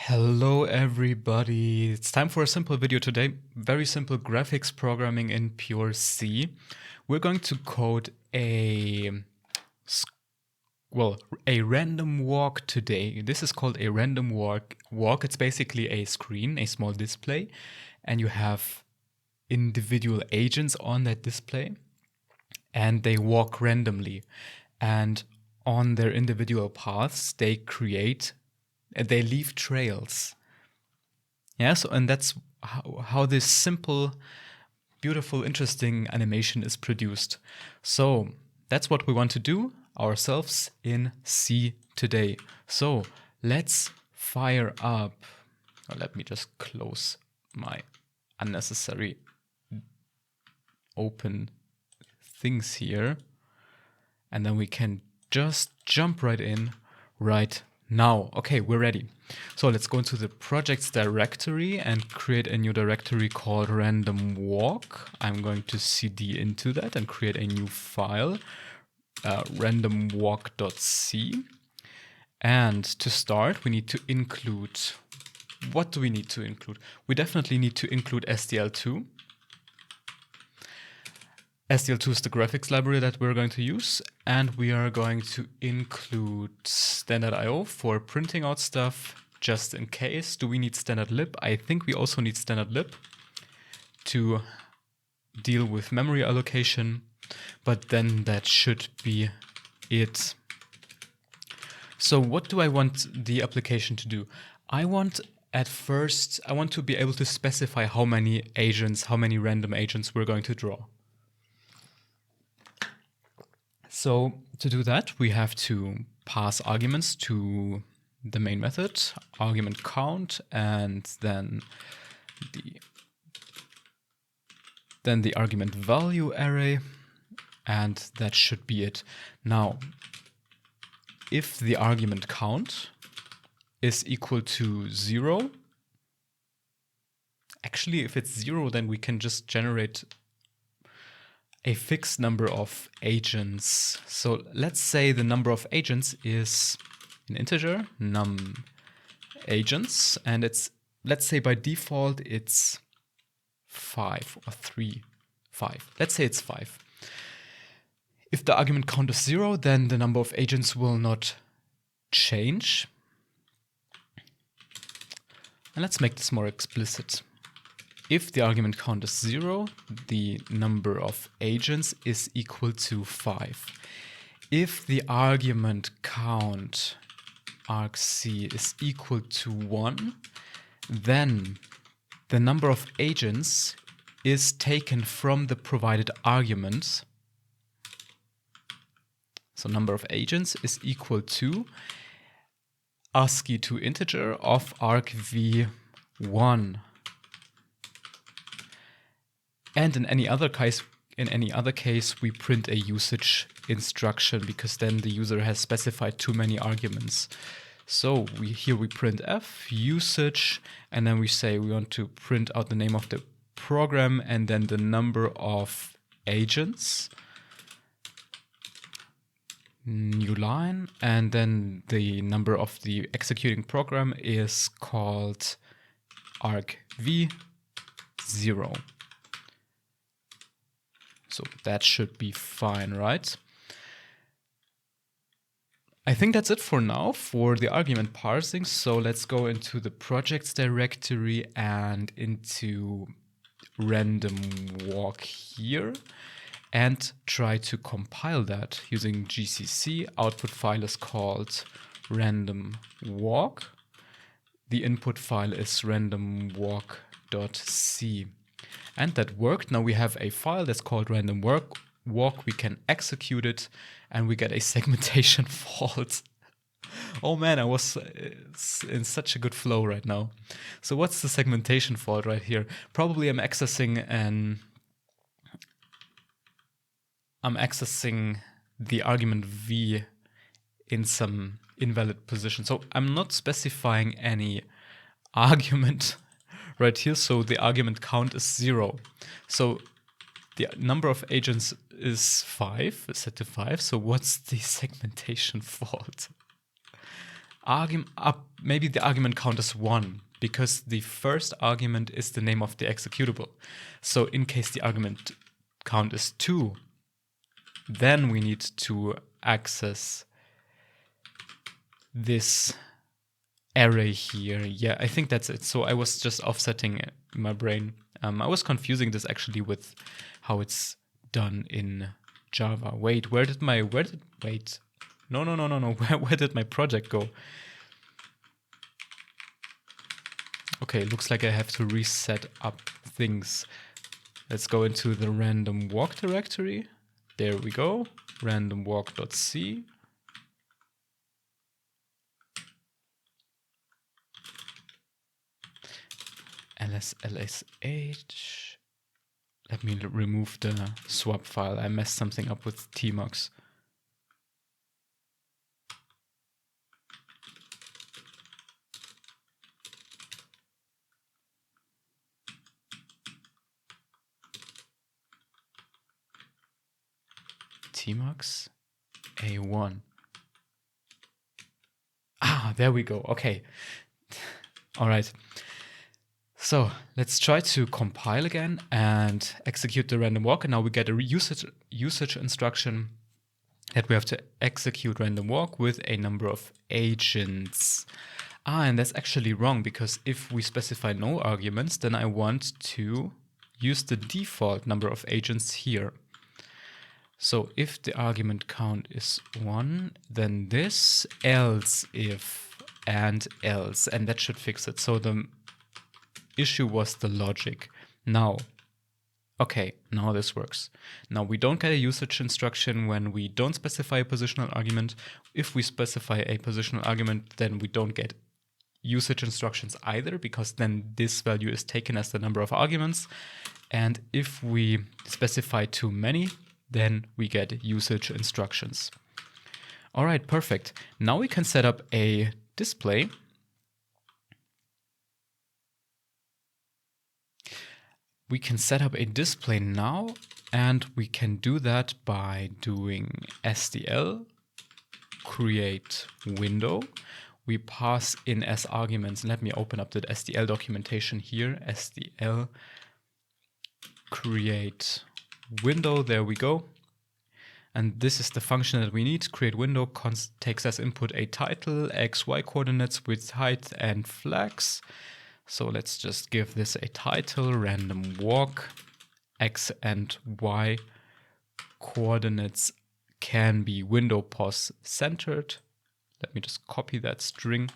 Hello everybody, it's time for a simple video today. Very simple graphics programming in pure C. We're going to code a random walk today. This is called a random walk. It's basically a screen, a small display, and you have individual agents on that display and they walk randomly. And on their individual paths, they leave trails. Yeah, and that's how this simple, beautiful, interesting animation is produced. So that's what we want to do ourselves in C today. So let's fire up. Let me just close my unnecessary open things here. And then we can just jump right in right now. Okay, we're ready. So let's go into the projects directory and create a new directory called random walk. I'm going to cd into that and create a new file, randomwalk.c. And to start, we need to include, what do we need to include? We definitely need to include SDL2. SDL2 is the graphics library that we're going to use, and we are going to include standard IO for printing out stuff just in case. Do we need standard lib? I think we also need standard lib to deal with memory allocation, but then that should be it. So what do I want the application to do? At first, I want to be able to specify how many random agents we're going to draw. So to do that, we have to pass arguments to the main method, argument count, and then the argument value array, and that should be it. Now, if the argument count is equal to 0, actually, if it's 0, then we can just generate a fixed number of agents. So let's say the number of agents is an integer, num agents, and let's say by default it's 5 or 3, 5. Let's say it's 5. If the argument count is 0, then the number of agents will not change. And let's make this more explicit. If the argument count is 0, the number of agents is equal to 5. If the argument count argc is equal to 1, then the number of agents is taken from the provided arguments. So number of agents is equal to ASCII to integer of argv1. And in any other case, we print a usage instruction because then the user has specified too many arguments. So here we print f usage, and then we say we want to print out the name of the program and then the number of agents. New line, and then the number of the executing program is called argv0. So that should be fine, right? I think that's it for now for the argument parsing. So let's go into the projects directory and into random walk here and try to compile that using GCC. Output file is called random walk. The input file is randomwalk.c. And that worked. Now we have a file that's called random walk. We can execute it and we get a segmentation fault. Oh man, I was in such a good flow right now. So what's the segmentation fault right here? Probably I'm accessing the argument v in some invalid position. So I'm not specifying any argument right here, so the argument count is 0. So the number of agents is 5, is set to 5. So what's the segmentation fault? maybe the argument count is 1 because the first argument is the name of the executable. So in case the argument count is 2, then we need to access this array here. Yeah, I think that's it. So I was just offsetting my brain. I was confusing this actually with how it's done in Java. Wait, where did my project go? Okay, looks like I have to reset up things. Let's go into the random walk directory. There we go, random walk.c. lslsh. Let me remove the swap file. I messed something up with tmux. tmux a1. Ah, there we go. Okay. All right. So let's try to compile again and execute the random walk. And now we get a usage instruction that we have to execute random walk with a number of agents. And that's actually wrong, because if we specify no arguments, then I want to use the default number of agents here. So if the argument count is 1, then this, else if, and else, and that should fix it. So the issue was the logic. Now, okay, now this works. Now we don't get a usage instruction when we don't specify a positional argument. If we specify a positional argument, then we don't get usage instructions either, because then this value is taken as the number of arguments. And if we specify too many, then we get usage instructions. All right, perfect. Now we can set up a display. We can set up a display now, and we can do that by doing SDL, create window. We pass in as arguments. Let me open up the SDL documentation here. SDL, create window, there we go. And this is the function that we need. Create window takes as input a title, x, y coordinates, width, height, and flags. So let's just give this a title, random walk. X and y coordinates can be window pos centered. Let me just copy that string.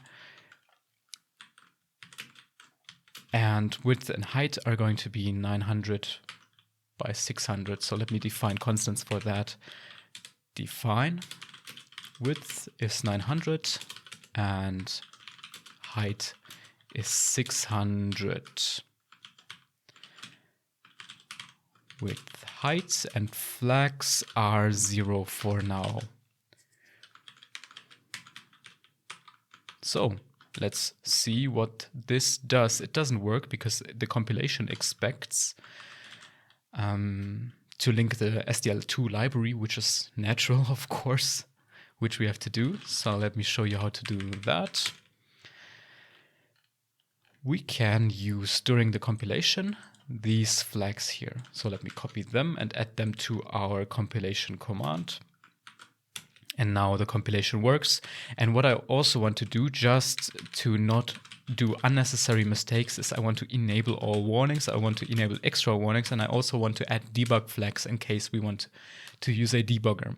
And width and height are going to be 900 by 600. So let me define constants for that. Define width is 900 and height is 600. Width, heights, and flags are 0 for now. So let's see what this does. It doesn't work because the compilation expects to link the SDL2 library, which is natural, of course, which we have to do. So let me show you how to do that. We can use, during the compilation, these flags here. So let me copy them and add them to our compilation command. And now the compilation works. And what I also want to do, just to not do unnecessary mistakes, is I want to enable all warnings. I want to enable extra warnings. And I also want to add debug flags in case we want to use a debugger.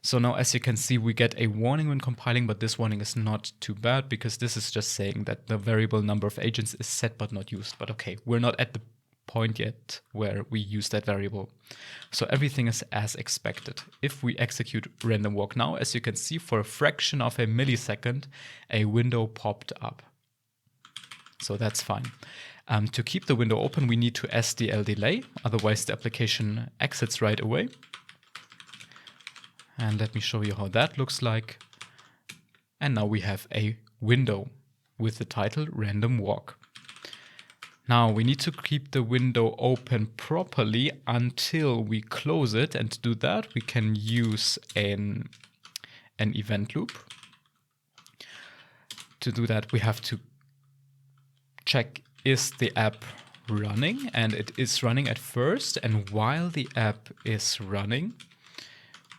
So now, as you can see, we get a warning when compiling, but this warning is not too bad because this is just saying that the variable number of agents is set but not used. But okay, we're not at the point yet where we use that variable. So everything is as expected. If we execute random walk now, as you can see, for a fraction of a millisecond, a window popped up. So that's fine. To keep the window open, we need to SDL delay, otherwise the application exits right away. And let me show you how that looks like. And now we have a window with the title random walk. Now we need to keep the window open properly until we close it. And to do that, we can use an event loop. to do that, we have to check, is the app running? And it is running at first. And while the app is running,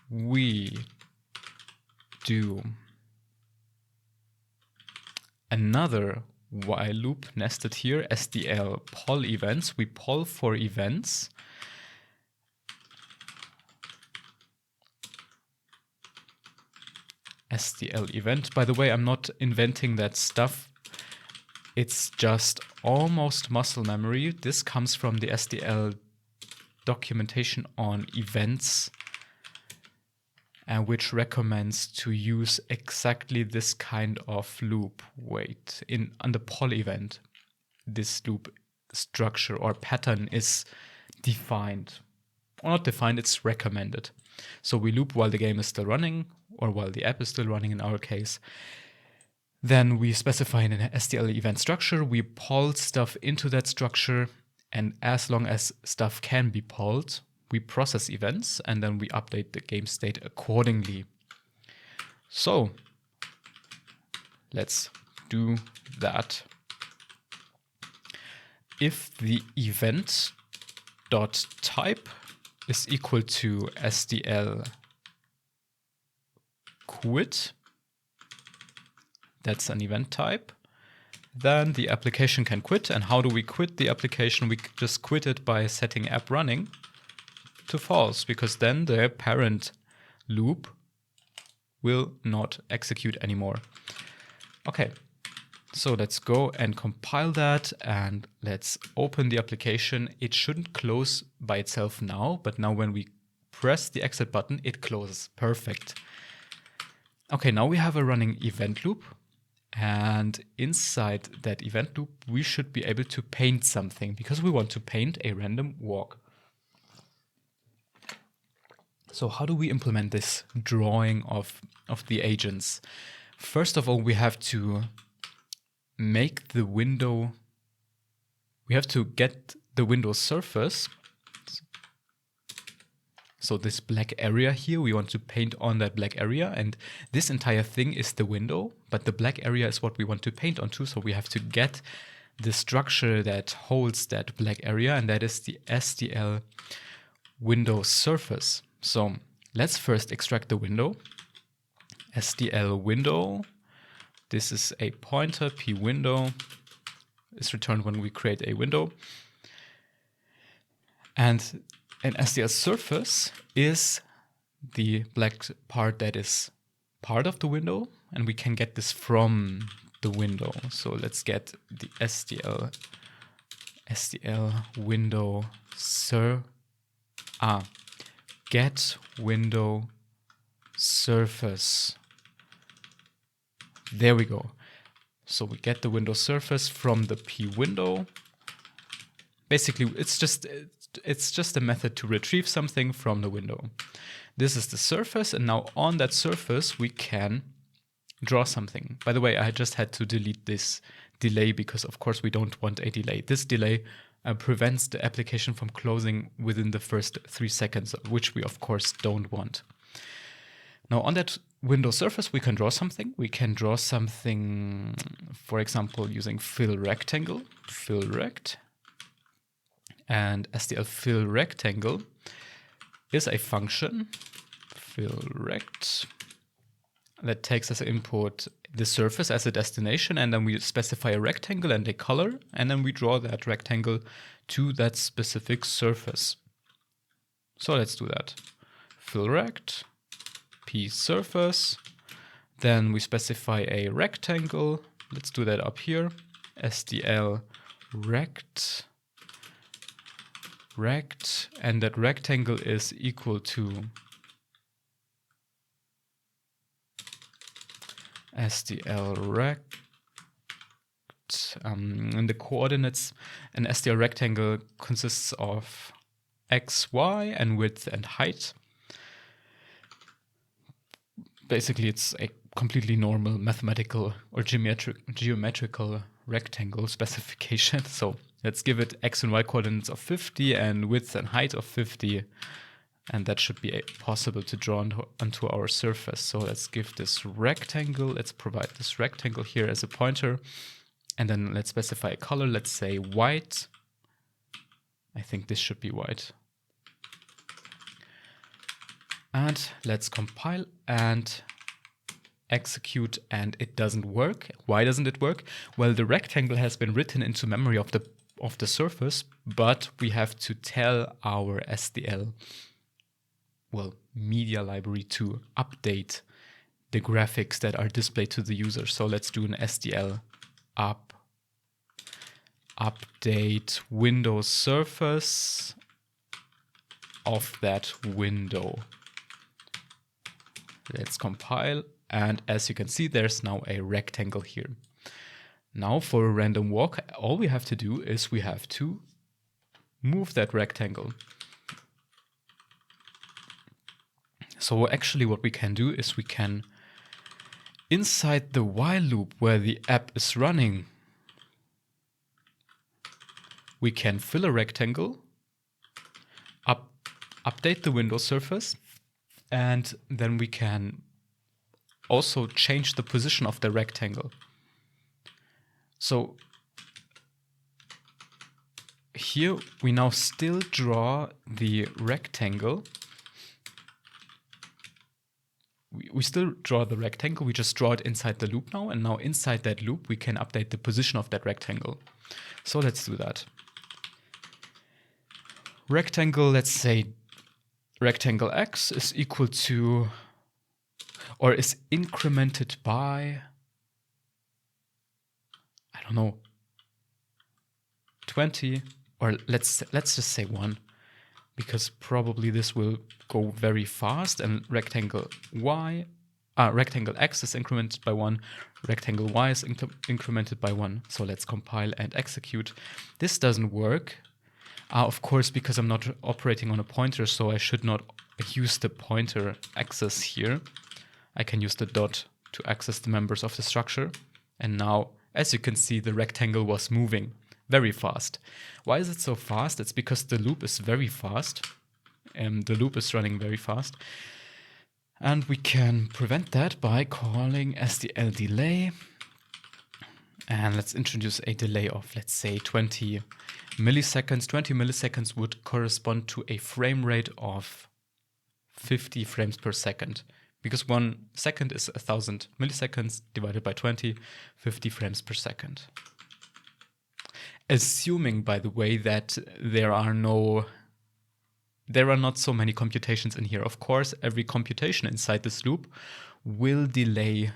we do another while loop nested here, SDL poll events. We poll for events. SDL event. By the way, I'm not inventing that stuff. It's just almost muscle memory. This comes from the SDL documentation on events, which recommends to use exactly this kind of loop. Wait, on the poll event, this loop structure or pattern is defined. Or not defined, it's recommended. So we loop while the game is still running, or while the app is still running in our case. Then we specify in an SDL event structure, we poll stuff into that structure, and as long as stuff can be polled, we process events, and then we update the game state accordingly. So let's do that. If the event dot type is equal to SDL quit, that's an event type, then the application can quit. And how do we quit the application? We just quit it by setting app running to false, because then the parent loop will not execute anymore. Okay, so let's go and compile that, and let's open the application. It shouldn't close by itself now, but now when we press the exit button, it closes. Perfect. Okay, now we have a running event loop. And inside that event loop, we should be able to paint something, because we want to paint a random walk. So how do we implement this drawing of the agents? First of all, we have to make the window, we have to get the window surface. So this black area here, we want to paint on that black area, and this entire thing is the window, but the black area is what we want to paint onto. So we have to get the structure that holds that black area, and that is the SDL window surface. So let's first extract the window. SDL window, this is a pointer, p window is returned when we create a window. And an SDL surface is the black part that is part of the window, and we can get this from the window. So let's get the SDL window get window surface. There we go. So we get the window surface from the p window. Basically, it's just a method to retrieve something from the window. This is the surface, and now on that surface we can draw something. By the way, I just had to delete this delay because of course we don't want a delay. This delay prevents the application from closing within the first 3 seconds, which we of course don't want. Now on that window surface we can draw something. We can draw something, for example, using fill rectangle, fill rect. And SDL fill rectangle is a function, fill rect, that takes as an input the surface as a destination, and then we specify a rectangle and a color, and then we draw that rectangle to that specific surface. So let's do that. Fill rect, p surface, then we specify a rectangle. Let's do that up here. SDL rect, and that rectangle is equal to SDL rect, and the coordinates. An SDL rectangle consists of x, y, and width and height. Basically, it's a completely normal mathematical or geometrical rectangle specification. So let's give it x and y coordinates of 50 and width and height of 50. And that should be possible to draw onto our surface. So let's give this rectangle, let's provide this rectangle here as a pointer. And then let's specify a color, let's say white. I think this should be white. And let's compile and execute, and it doesn't work. Why doesn't it work? Well, the rectangle has been written into memory of the surface, but we have to tell our SDL, well, media library, to update the graphics that are displayed to the user. So let's do an SDL update window surface of that window. Let's compile, and as you can see, there's now a rectangle here. Now for a random walk, all we have to do is we have to move that rectangle. So actually what we can do is we can, inside the while loop where the app is running, we can fill a rectangle, update the window surface, and then we can also change the position of the rectangle. So here we now still draw the rectangle. We still draw the rectangle, we just draw it inside the loop now, and now inside that loop we can update the position of that rectangle. So let's do that. Rectangle, let's say rectangle X is equal to, or is incremented by, I don't know, 20, or let's just say 1, because probably this will go very fast, and rectangle X is incremented by 1, rectangle Y is incremented by 1. So let's compile and execute. This doesn't work. Of course, because I'm not operating on a pointer, so I should not use the pointer access here. I can use the dot to access the members of the structure. And now, as you can see, the rectangle was moving very fast. Why is it so fast? It's because the loop is very fast. The loop is running very fast. And we can prevent that by calling SDL delay. And let's introduce a delay of, let's say, 20 milliseconds. 20 milliseconds would correspond to a frame rate of 50 frames per second. Because 1 second is 1000 milliseconds divided by 20, 50 frames per second. Assuming, by the way, that there are not so many computations in here. Of course, every computation inside this loop will delay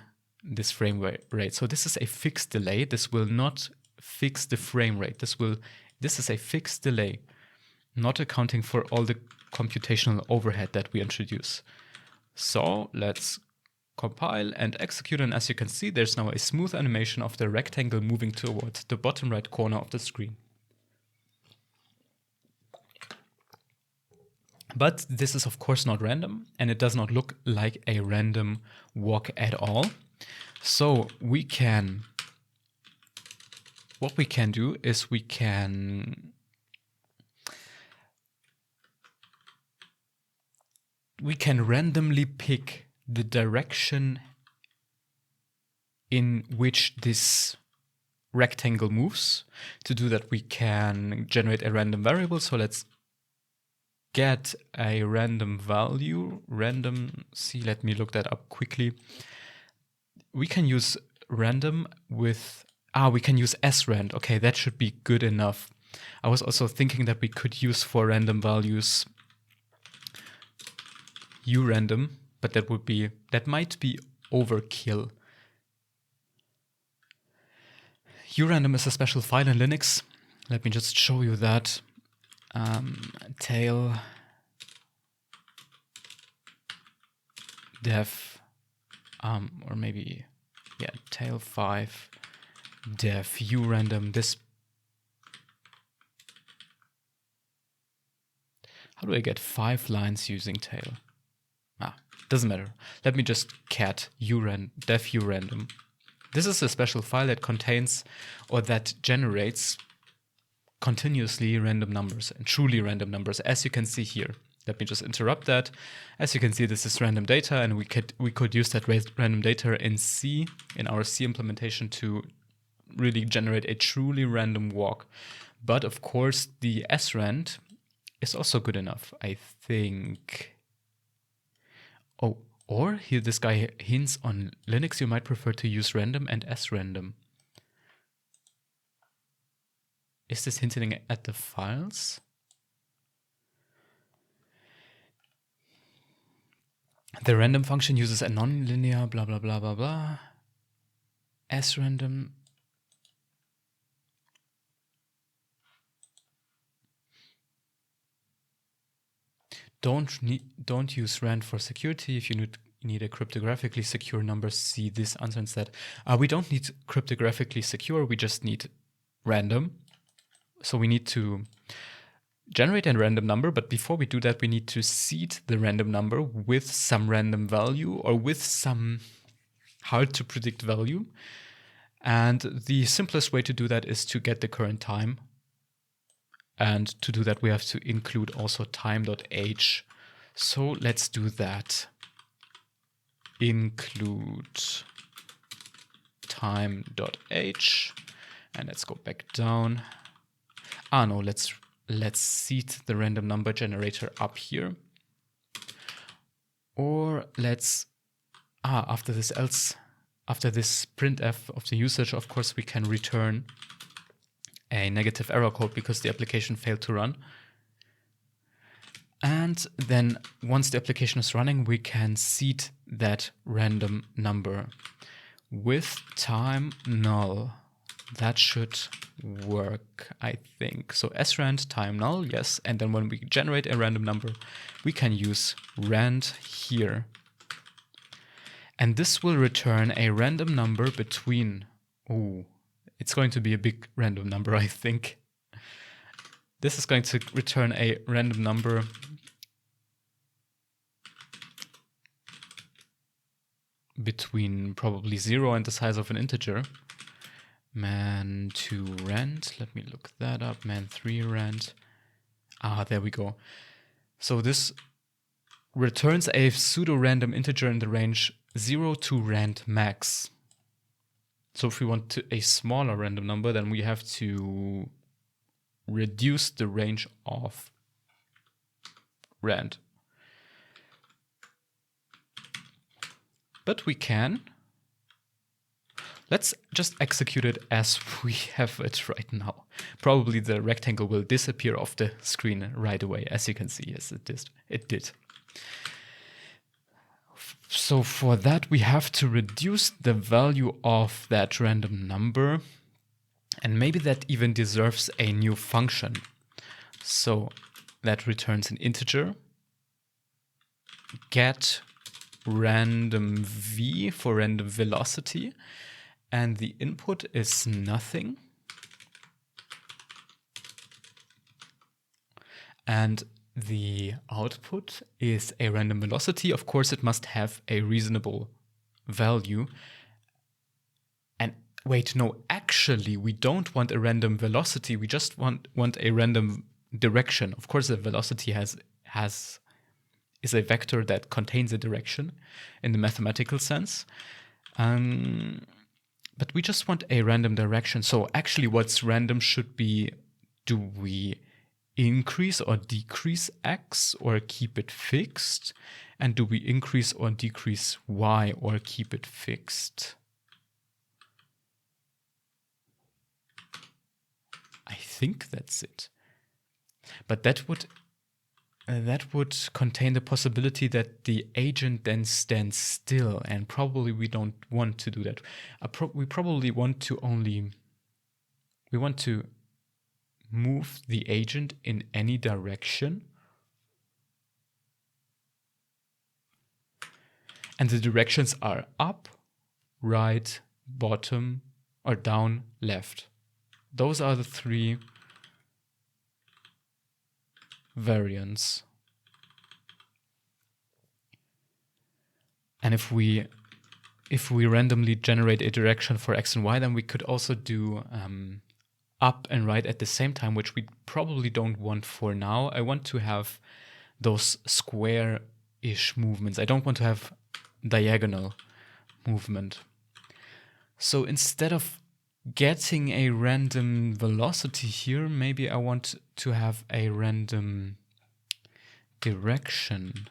this frame rate. So this is a fixed delay. This will not fix the frame rate. This is a fixed delay, not accounting for all the computational overhead that we introduce. So let's compile and execute, and as you can see, there's now a smooth animation of the rectangle moving towards the bottom right corner of the screen. But this is of course not random, and it does not look like a random walk at all. So what we can do is we can randomly pick the direction in which this rectangle moves. To do that, we can generate a random variable. So let's get a random value, random C, let me look that up quickly. We can use random with, we can use srand. Okay, that should be good enough. I was also thinking that we could use for random values urandom, but that might be overkill. Urandom is a special file in Linux. Let me just show you that. Tail dev, or maybe, yeah, tail 5 dev urandom. This, how do I get 5 lines using tail? Doesn't matter. Let me just cat dev urandom. This is a special file that contains, or that generates continuously random numbers and truly random numbers, as you can see here. Let me just interrupt that. As you can see, this is random data, and we could use that random data in C, in our C implementation, to really generate a truly random walk. But of course, the srand is also good enough, I think. Oh, or here this guy hints on Linux you might prefer to use random and srandom. Is this hinting at the files? The random function uses a nonlinear blah blah blah blah blah. Srandom. Don't use rand for security. If you need a cryptographically secure number, see this answer instead. We don't need cryptographically secure. We just need random. So we need to generate a random number, but before we do that, we need to seed the random number with some random value or with some hard to predict value. And the simplest way to do that is to get the current time. And to do that, we have to include also time.h. So let's do that. Include time.h. And let's go back down. No, let's seed the random number generator up here. Or let's, after this printf of the usage, of course, we can return a negative error code because the application failed to run. And then once the application is running, we can seed that random number with time null. That should work, I think. So srand time null, yes. And then when we generate a random number, we can use rand here. And this will return a random number between, it's going to be a big random number, I think. This is going to return a random number between probably 0 and the size of an integer. Man2 rand, let me look that up, man3 rand. There we go. So this returns a pseudo-random integer in the range 0 to rand max. So if we want a smaller random number, then we have to reduce the range of rand. But we can. Let's just execute it as we have it right now. Probably the rectangle will disappear off the screen right away. As you can see, yes, it did. So for that, we have to reduce the value of that random number. And maybe that even deserves a new function. So that returns an integer. Get random v for random velocity. And the input is nothing. And the output is a random velocity. Of course, it must have a reasonable value. And wait, no, actually, we don't want a random velocity. We just want a random direction. Of course, the velocity is a vector that contains a direction in the mathematical sense. But we just want a random direction. So actually what's random should be, do we increase or decrease x or keep it fixed? And do we increase or decrease y or keep it fixed? I think that's it. But that would contain the possibility that the agent then stands still, and probably we don't want to do that. We probably want to move the agent in any direction. And the directions are up, right, bottom, or down, left. Those are the three variants. And if we randomly generate a direction for x and y, then we could also do up and right at the same time, which we probably don't want for now. I want to have those square-ish movements. I don't want to have diagonal movement. So instead of getting a random velocity here, maybe I want to have a random direction.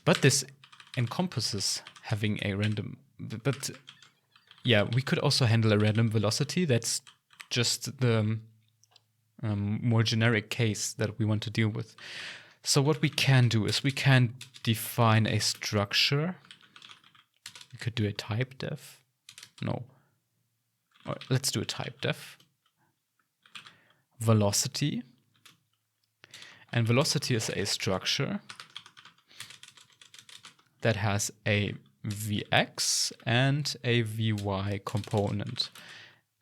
But this encompasses having a random, but yeah, we could also handle a random velocity. That's just the more generic case that we want to deal with. So what we can do is we can define a structure. We could do a type def. No. Or let's do a type def. Velocity. And velocity is a structure that has a Vx and a Vy component.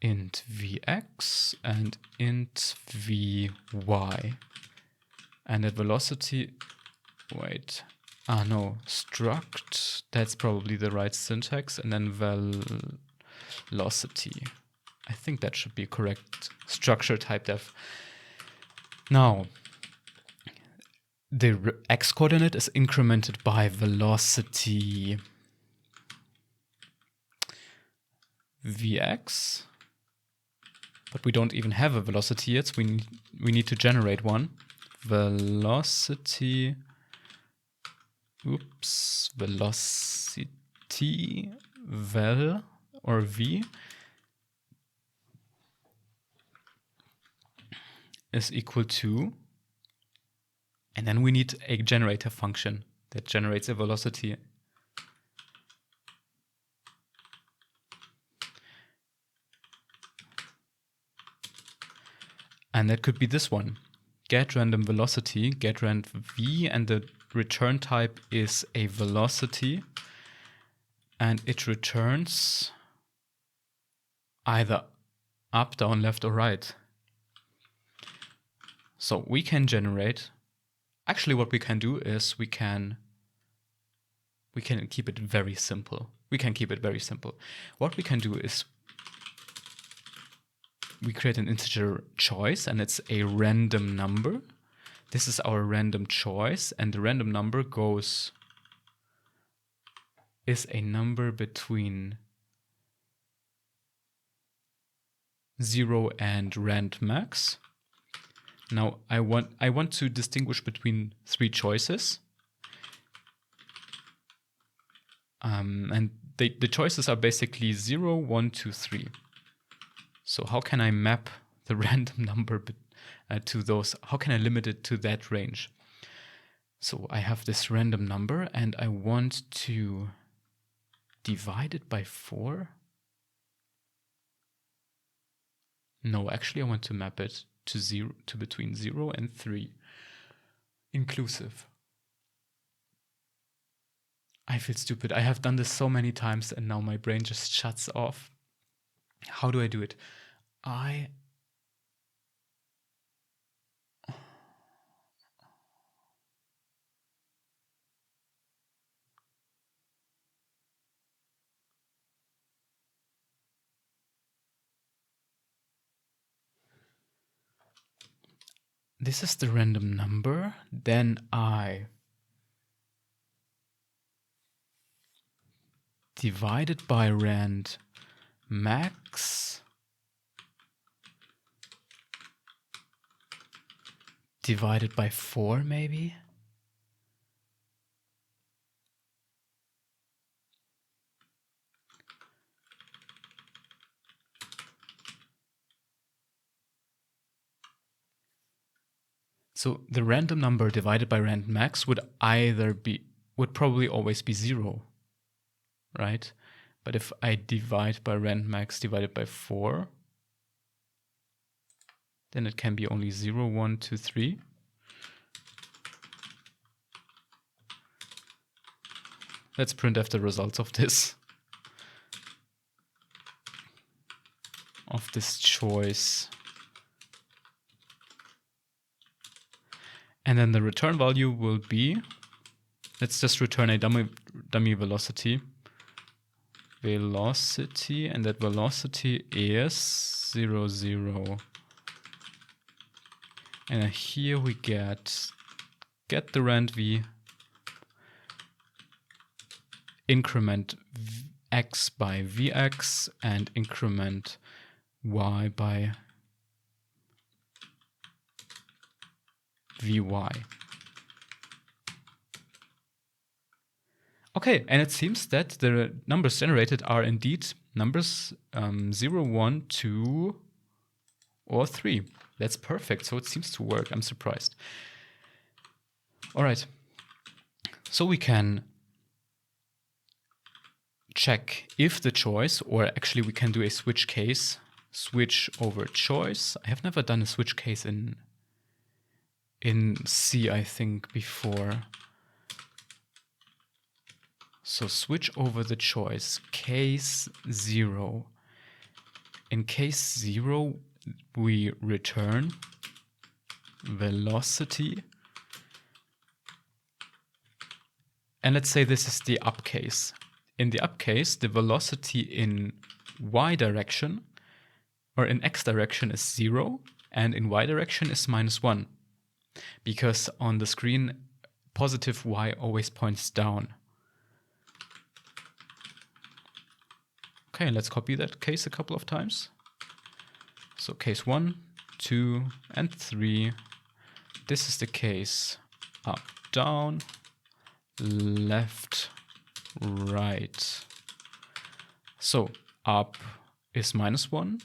Int Vx and int Vy. And at velocity, wait, no, struct, that's probably the right syntax, and then velocity. I think that should be correct structure type def. Now, the x coordinate is incremented by velocity Vx, but we don't even have a velocity yet, so we need to generate one. Velocity, velocity vel or v is equal to, and then we need a generator function that generates a velocity. And that could be this one. Get random velocity, get rand v, and the return type is a velocity, and it returns either up, down, left, or right. So we can generate, actually what we can do is we can keep it very simple. What we can do is we create an integer choice, and it's a random number. This is our random choice, and the random number is a number between 0 and rand max. Now I want to distinguish between three choices. And the choices are basically 0, 1, 2, 3. So how can I map the random number to those? How can I limit it to that range? So I have this random number and I want to divide it by 4. No, actually I want to map it to between 0 and 3. Inclusive. I feel stupid. I have done this so many times and now my brain just shuts off. How do I do it? This is the random number. Then I divide it by rand max divided by 4 maybe. So the random number divided by rand max would probably always be 0, right? But if I divide by rand max divided by 4, then it can be only 0, 1, 2, 3. Let's printf the results of this choice. And then the return value will be, let's just return a dummy velocity, and that velocity is 0, 0, And here we get the rand v, increment x by vx, and increment y by vy. Okay, and it seems that the numbers generated are indeed numbers 0, 1, 2, or 3. That's perfect, so it seems to work. I'm surprised. All right, so we can check if the choice, or actually we can do a switch case, switch over choice. I have never done a switch case in C, I think, before. So switch over the choice, case 0. In case 0, we return velocity. And let's say this is the up case. In the up case, the velocity in y direction, or in x direction, is 0, and in y direction is -1. Because on the screen, positive y always points down. Okay, let's copy that case a couple of times. So case 1, 2, and 3. This is the case up, down, left, right. So up is -1,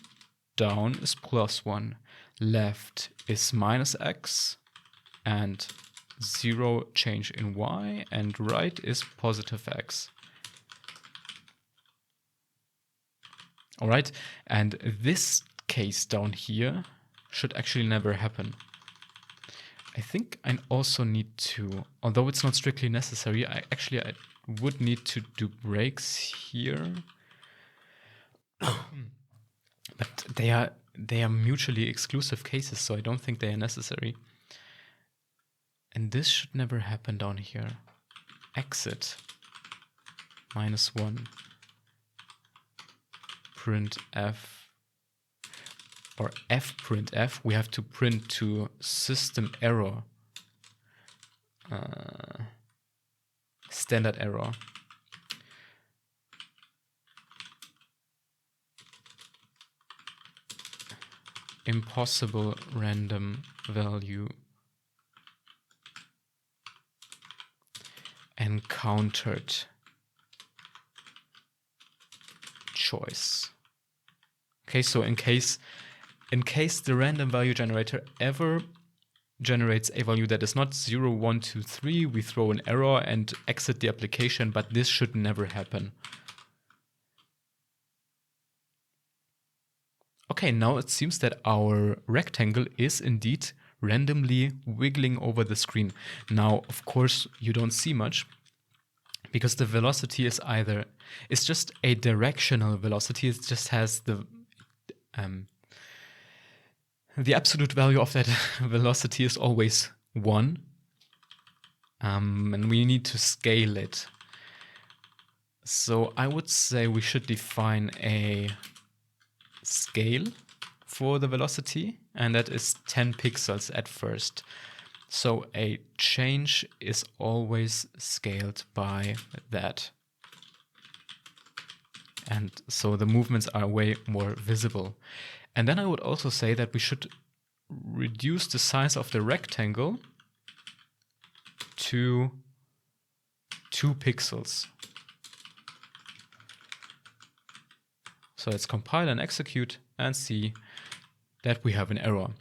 down is +1, left is -x, and 0 change in y, and right is +x. All right, and this case down here should actually never happen. I think I also need to, although it's not strictly necessary, I would need to do breaks here. But they are mutually exclusive cases, so I don't think they are necessary. And this should never happen down here. Exit -1. Print f, or f print f, we have to print to system error, standard error. Impossible random value encountered choice. Okay, so in case the random value generator ever generates a value that is not 0, 1, 2, 3, we throw an error and exit the application, but this should never happen. Okay, now it seems that our rectangle is indeed randomly wiggling over the screen. Now, of course, you don't see much because the velocity is it's just a directional velocity. It just has the absolute value of that velocity is always 1. And we need to scale it. So I would say we should define a scale for the velocity, and that is 10 pixels at first. So a change is always scaled by that. And so the movements are way more visible. And then I would also say that we should reduce the size of the rectangle to 2 pixels. So let's compile and execute and see that we have an error.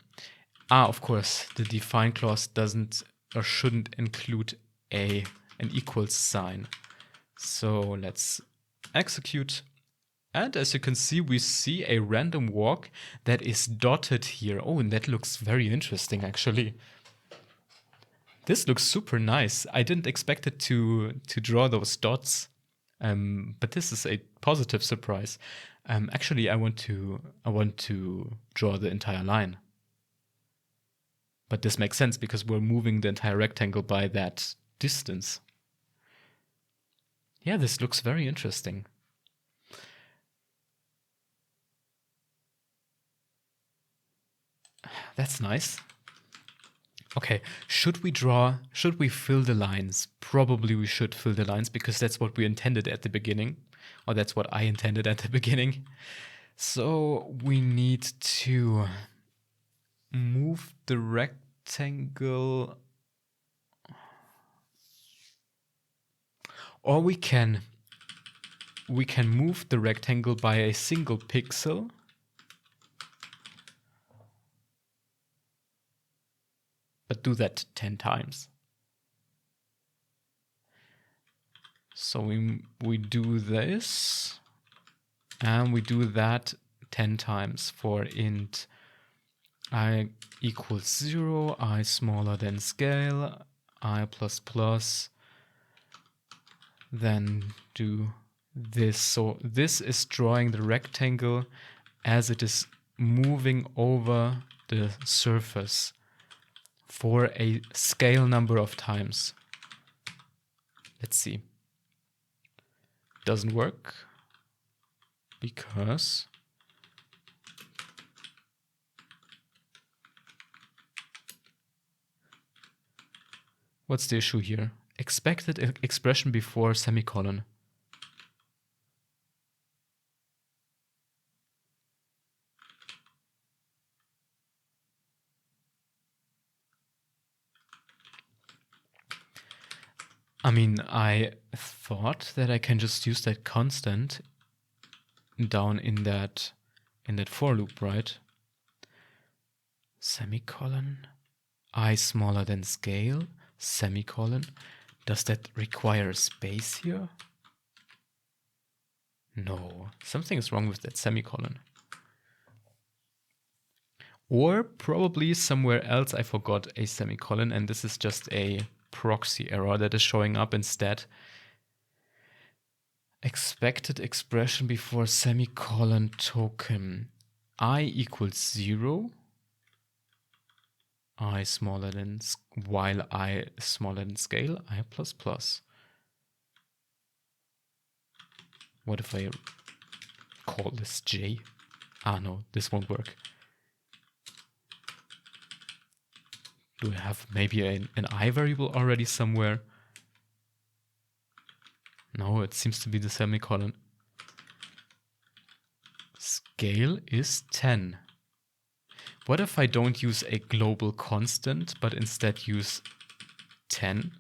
Of course, the define clause doesn't or shouldn't include an equals sign. So let's execute. And as you can see, we see a random walk that is dotted here. Oh, and that looks very interesting, actually. This looks super nice. I didn't expect it to draw those dots, but this is a positive surprise. Actually, I want to draw the entire line. But this makes sense because we're moving the entire rectangle by that distance. Yeah, this looks very interesting. That's nice. Okay, should we fill the lines? Probably we should fill the lines because that's what we intended at the beginning, or that's what I intended at the beginning. So we need to move the rectangle, or we can move the rectangle by a single pixel. But do that 10 times. So we do this, and we do that 10 times for int I equals 0, I smaller than scale, I plus plus, then do this. So this is drawing the rectangle as it is moving over the surface for a scale number of times. Let's see. Doesn't work because what's the issue here? Expected expression before semicolon. I mean, I thought that I can just use that constant down in that for loop, right? Semicolon, I smaller than scale, semicolon. Does that require a space here? No, something is wrong with that semicolon. Or probably somewhere else I forgot a semicolon, and this is just a proxy error that is showing up instead. Expected expression before semicolon token. I equals 0. I smaller than, while I smaller than scale, I plus plus. What if I call this J? Ah, no, this won't work. Do I have maybe an I variable already somewhere? No, it seems to be the semicolon. Scale is 10. What if I don't use a global constant, but instead use 10?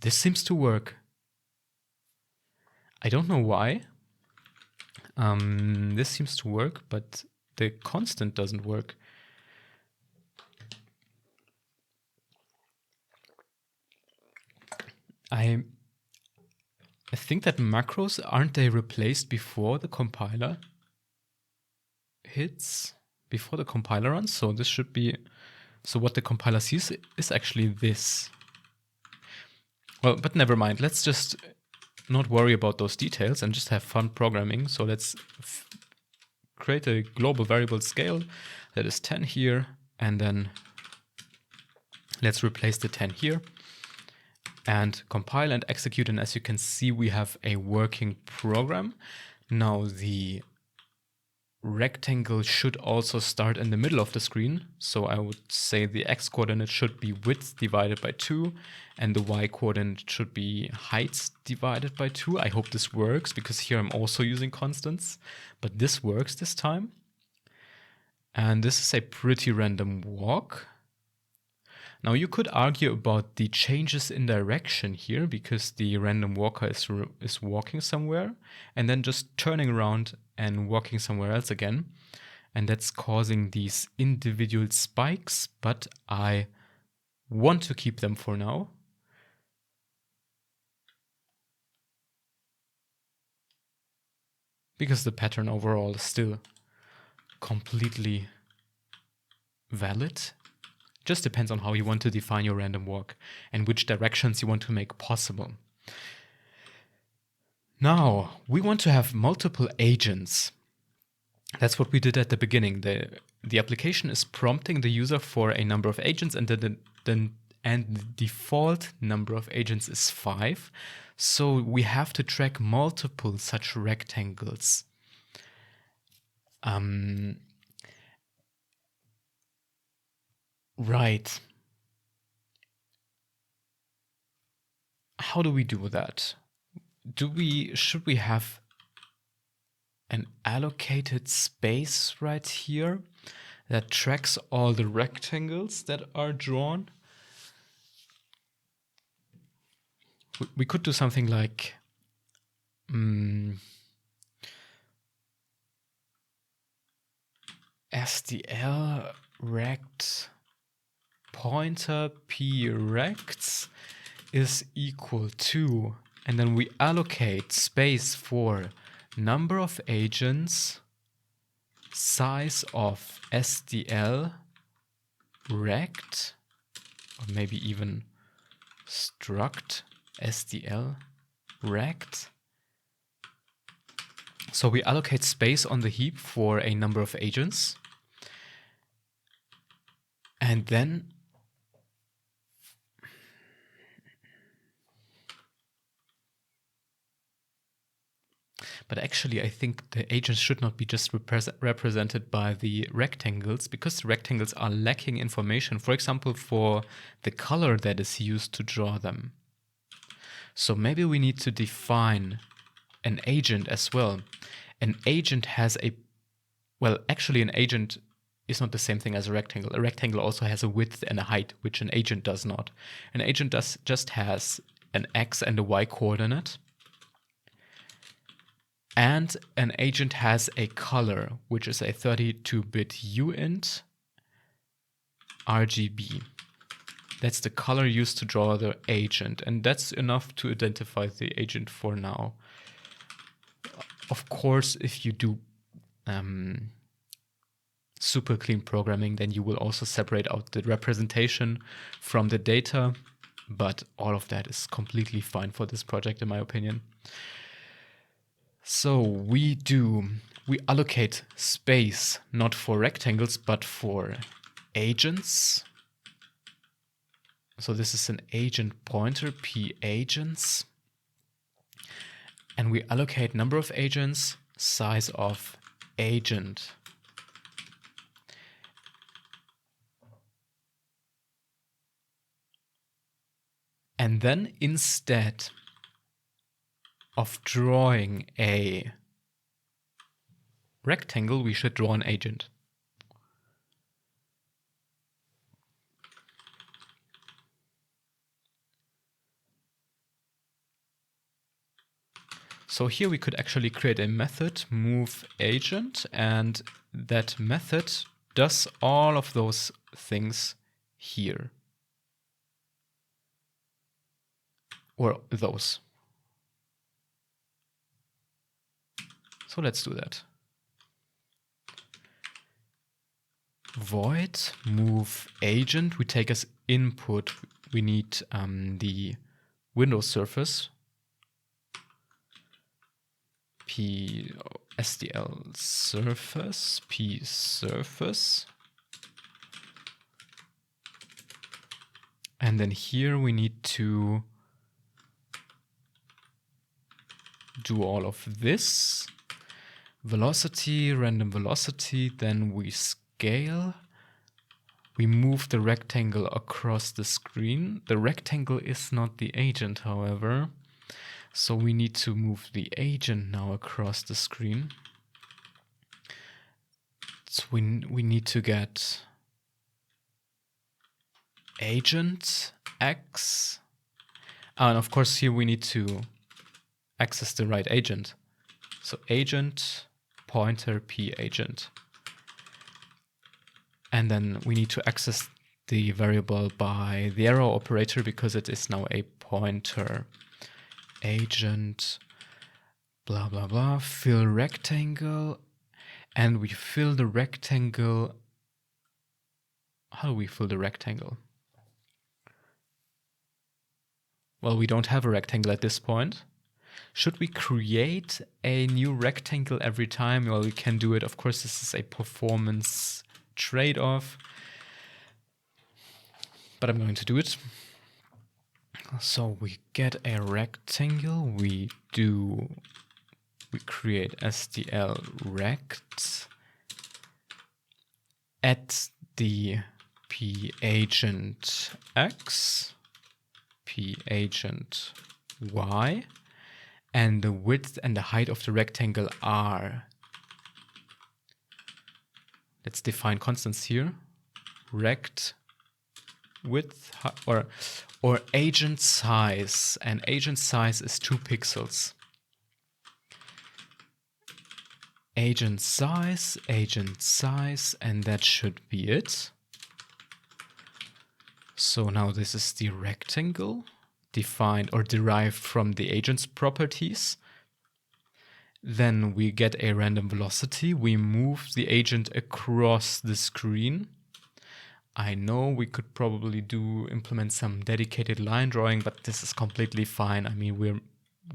This seems to work. I don't know why. This seems to work, but the constant doesn't work. I think that macros, aren't they replaced before the compiler hits? Before the compiler runs? So this should be... So what the compiler sees is actually this. Well, but never mind. Let's just not worry about those details and just have fun programming. So let's create a global variable scale that is 10 here, and then let's replace the 10 here and compile and execute. And as you can see, we have a working program. Now the rectangle should also start in the middle of the screen. So I would say the x coordinate should be width divided by 2, and the y coordinate should be height divided by 2. I hope this works, because here I'm also using constants, but this works this time. And this is a pretty random walk. Now you could argue about the changes in direction here, because the random walker is walking somewhere and then just turning around and walking somewhere else again. And that's causing these individual spikes, but I want to keep them for now. Because the pattern overall is still completely valid. Just depends on how you want to define your random walk and which directions you want to make possible. Now, we want to have multiple agents. That's what we did at the beginning. The application is prompting the user for a number of agents, and the default number of agents is 5. So we have to track multiple such rectangles. Right. How do we do that? Should we have an allocated space right here that tracks all the rectangles that are drawn? We could do something like SDL rect pointer p rects is equal to, and then we allocate space for number of agents, size of SDL rect, or maybe even struct SDL rect. So we allocate space on the heap for a number of agents. And then but actually, I think the agents should not be just represented by the rectangles, because the rectangles are lacking information, for example, for the color that is used to draw them. So maybe we need to define an agent as well. An agent has actually an agent is not the same thing as a rectangle. A rectangle also has a width and a height, which an agent does not. An agent just has an x and a y coordinate. And an agent has a color, which is a 32-bit uint RGB. That's the color used to draw the agent, and that's enough to identify the agent for now. Of course, if you do super clean programming, then you will also separate out the representation from the data, but all of that is completely fine for this project, in my opinion. So we allocate space not for rectangles, but for agents. So this is an agent pointer, p agents. And we allocate number of agents, size of agent. And then instead of drawing a rectangle, we should draw an agent. So here we could actually create a method, move agent, and that method does all of those things here. Or those. So let's do that. Void move agent. We take as input, we need the window surface. P SDL surface, P surface. And then here we need to do all of this. Velocity, random velocity, then we scale. We move the rectangle across the screen. The rectangle is not the agent, however. So we need to move the agent now across the screen. So we need to get agent X. And of course here we need to access the right agent. So agent pointer p agent. And then we need to access the variable by the arrow operator because it is now a pointer. Agent blah blah blah, fill rectangle, and we fill the rectangle. How do we fill the rectangle? Well, we don't have a rectangle at this point. Should we create a new rectangle every time? Well, we can do it. Of course, this is a performance trade-off, but I'm going to do it. So we get a rectangle, we create SDL rect, add the p agent x, p agent y, and the width and the height of the rectangle r. Let's define constants here. Rect width or agent size, and agent size is 2 pixels. Agent size, and that should be it. So now this is the rectangle defined or derived from the agent's properties. Then we get a random velocity. We move the agent across the screen. I know we could probably implement some dedicated line drawing, but this is completely fine. I mean,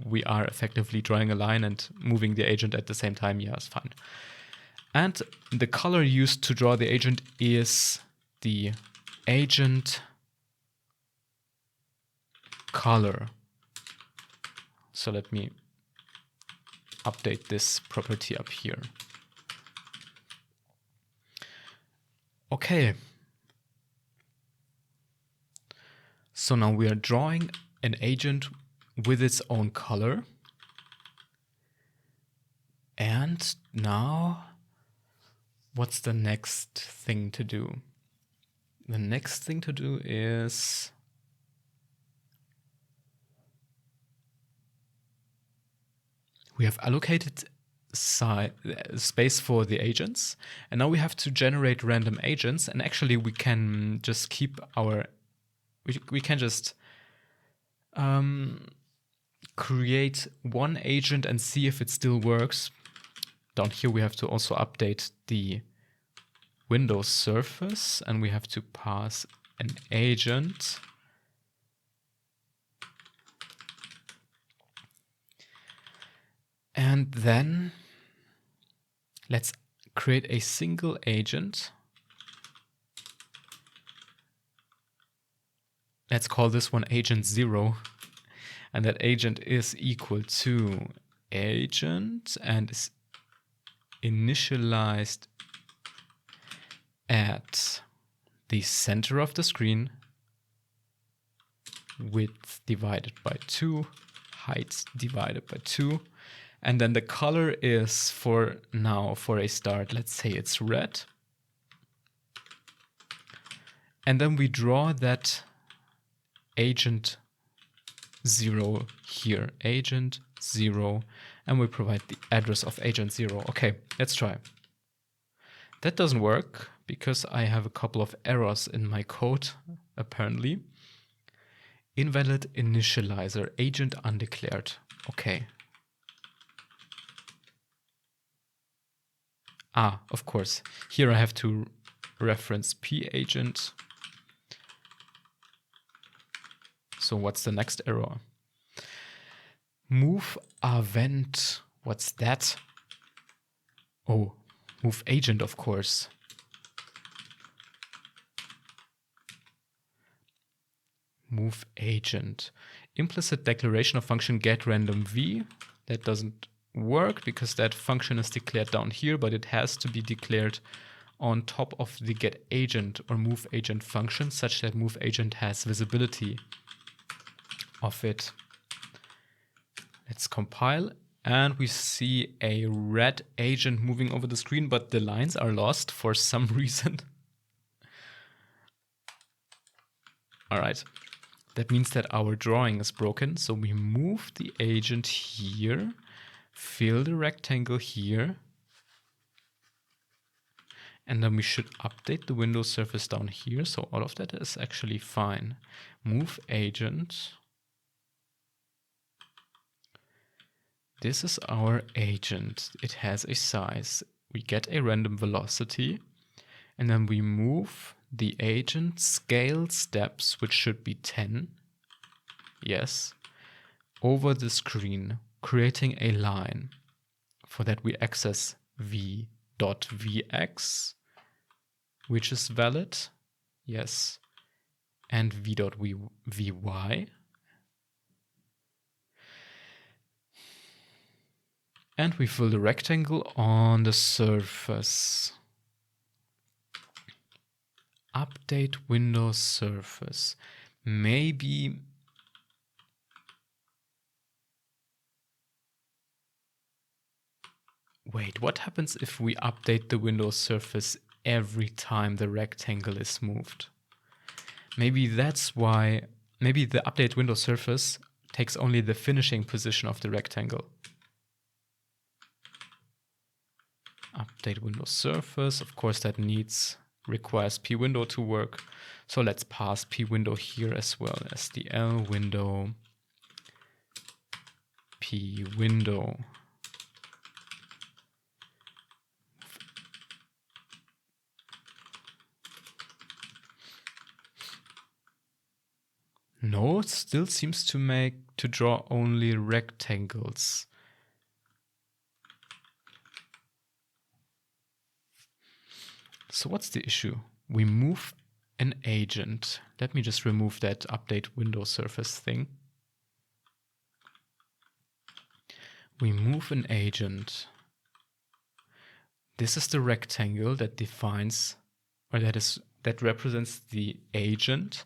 we are effectively drawing a line and moving the agent at the same time. Yeah, it's fine. And the color used to draw the agent is the agent color. So let me update this property up here. Okay. So now we are drawing an agent with its own color. And now, what's the next thing to do? The next thing to do is we have allocated space for the agents, and now we have to generate random agents. And actually, we can just keep we can just create one agent and see if it still works. Down here, we have to also update the Windows surface, and we have to pass an agent. And then let's create a single agent. Let's call this one agent 0. And that agent is equal to agent and is initialized at the center of the screen, width divided by 2, height divided by 2. And then the color is for a start, let's say it's red. And then we draw that agent 0 here, agent 0, and we provide the address of agent 0. Okay, let's try. That doesn't work because I have a couple of errors in my code, apparently. Invalid initializer, agent undeclared. Okay. Of course. Here I have to reference p agent. So what's the next error? Move event. What's that? Oh, move agent, of course. Move agent. Implicit declaration of function getRandomV. That doesn't work because that function is declared down here, but it has to be declared on top of the getAgent or moveAgent function, such that moveAgent has visibility of it. Let's compile, and we see a red agent moving over the screen, but the lines are lost for some reason. All right, that means that our drawing is broken. So we move the agent here, fill the rectangle here, and then we should update the Windows surface down here. So all of that is actually fine. Move agent. This is our agent. It has a size. We get a random velocity, and then we move the agent scale steps, which should be 10. Yes. Over the screen, creating a line. For that, we access v.vx, which is valid. Yes. And v.vy. And we fill the rectangle on the surface. Update Windows surface. Maybe wait, what happens if we update the Windows surface every time the rectangle is moved? Maybe that's why, maybe the update Windows surface takes only the finishing position of the rectangle. Update Windows surface, of course that requires pwindow to work. So let's pass pwindow here as well. SDL window pwindow. No, it still seems to draw only rectangles. So what's the issue? We move an agent. Let me just remove that update Windows surface thing. We move an agent. This is the rectangle that defines, or that represents the agent.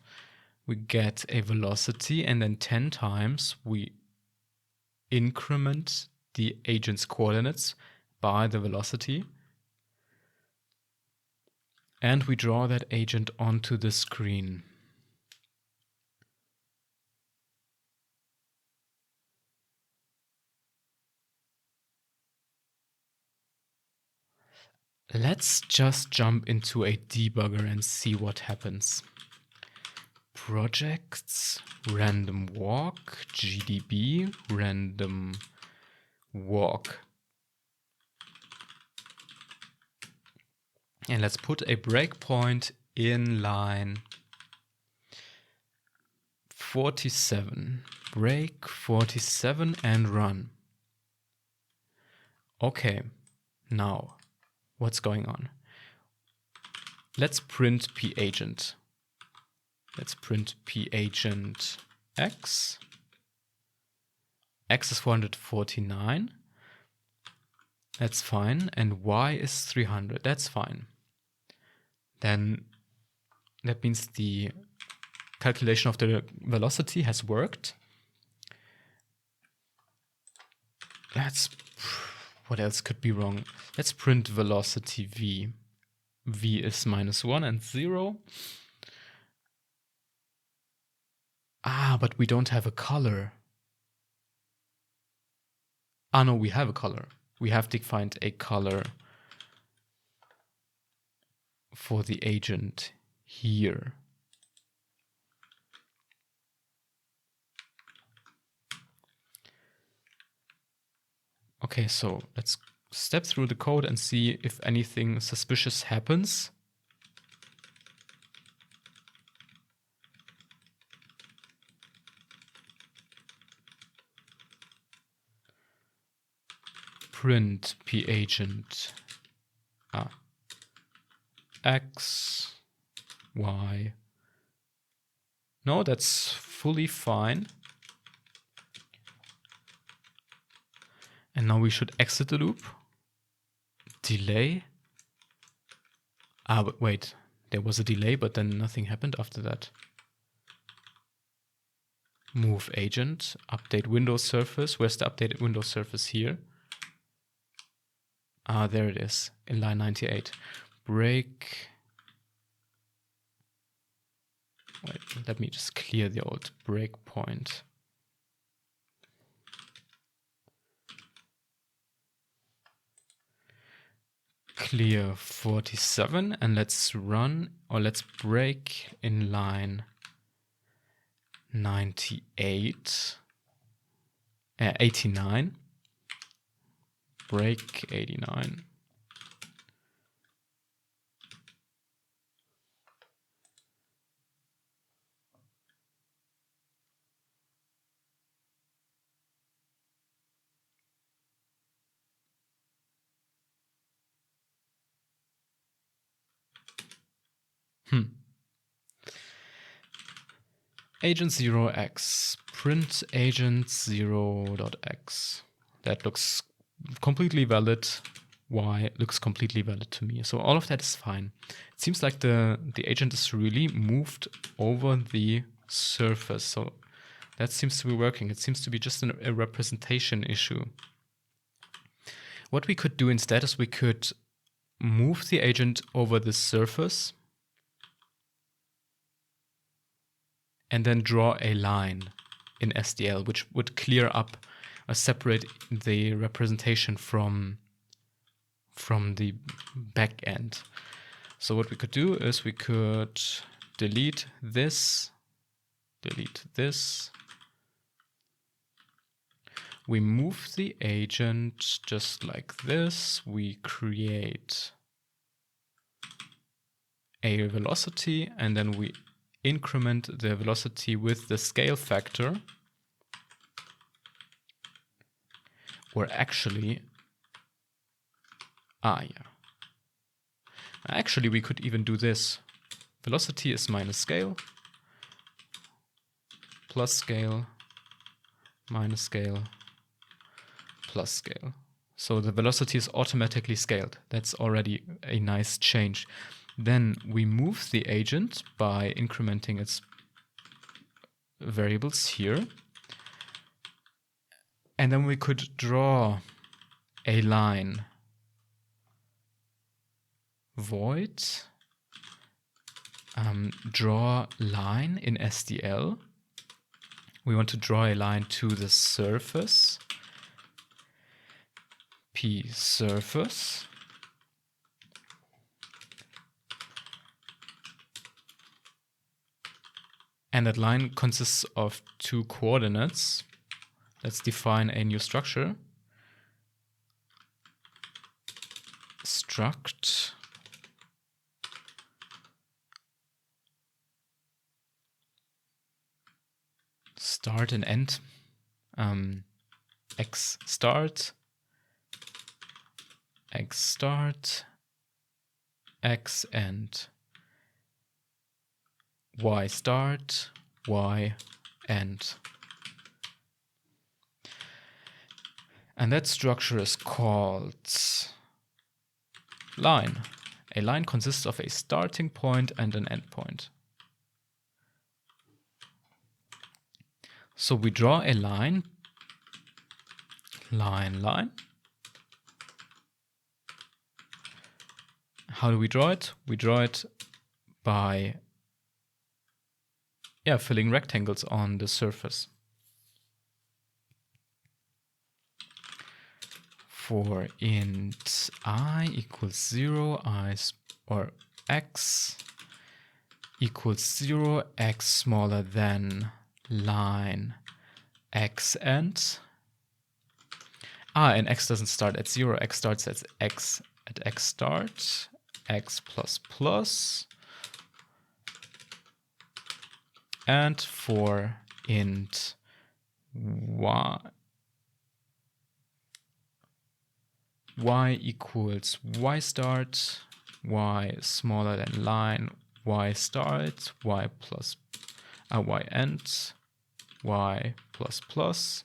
We get a velocity, and then 10 times we increment the agent's coordinates by the velocity. And we draw that agent onto the screen. Let's just jump into a debugger and see what happens. Projects, random walk, GDB, random walk. And let's put a breakpoint in line 47. Break 47 and run. Okay, now what's going on? Let's print pagent. Let's print pagent x. X is 449. That's fine. And y is 300. That's fine. Then that means the calculation of the velocity has worked. What else could be wrong? Let's print velocity v. V is -1 and 0. But we don't have a color. No, we have a color. We have defined a color for the agent here. Okay, so let's step through the code and see if anything suspicious happens. Print pagent x, y. No, that's fully fine. And now we should exit the loop. Delay. But wait, there was a delay, but then nothing happened after that. Move agent, update Windows surface. Where's the updated Windows surface here? There it is, in line 98. Break. Wait, let me just clear the old breakpoint. Clear 47, and let's run, or let's break in line 89. Break 89. Agent 0x, print agent 0.x. That looks completely valid. y looks completely valid to me. So all of that is fine. It seems like the agent is really moved over the surface. So that seems to be working. It seems to be just a representation issue. What we could do instead is we could move the agent over the surface and then draw a line in SDL, which would clear up or separate the representation from the back end. So what we could do is we could delete this. We move the agent just like this. We create a velocity, and then we increment the velocity with the scale factor. Or actually, actually we could even do this. Velocity is minus scale, plus scale, minus scale, plus scale. So the velocity is automatically scaled. That's already a nice change. Then we move the agent by incrementing its variables here. And then we could draw a line. Void draw line in SDL. We want to draw a line to the surface. P surface. And that line consists of two coordinates. Let's define a new structure. Struct start and end. X start, X end, Y start, Y end. And that structure is called line. A line consists of a starting point and an end point. So we draw a line, line. How do we draw it? We draw it by filling rectangles on the surface. For int I equals 0, or x equals 0, x smaller than line x end. And x doesn't start at 0, x starts at x start, x plus plus. And for int y equals y start, y smaller than line, y start, y end, y plus plus.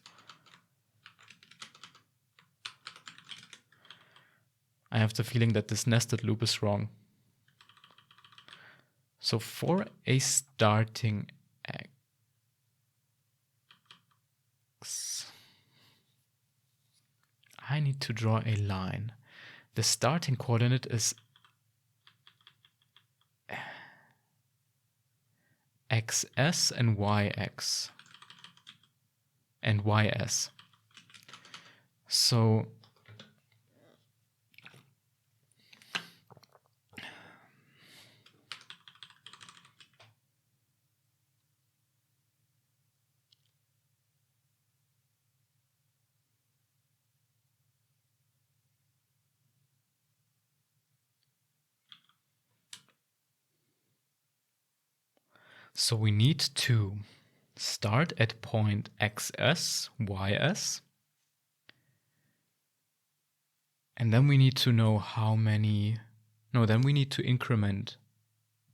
I have the feeling that this nested loop is wrong. So for a starting x, I need to draw a line. The starting coordinate is xs and yx and ys. So we need to start at point xs, ys, and then we need to know how many, then we need to increment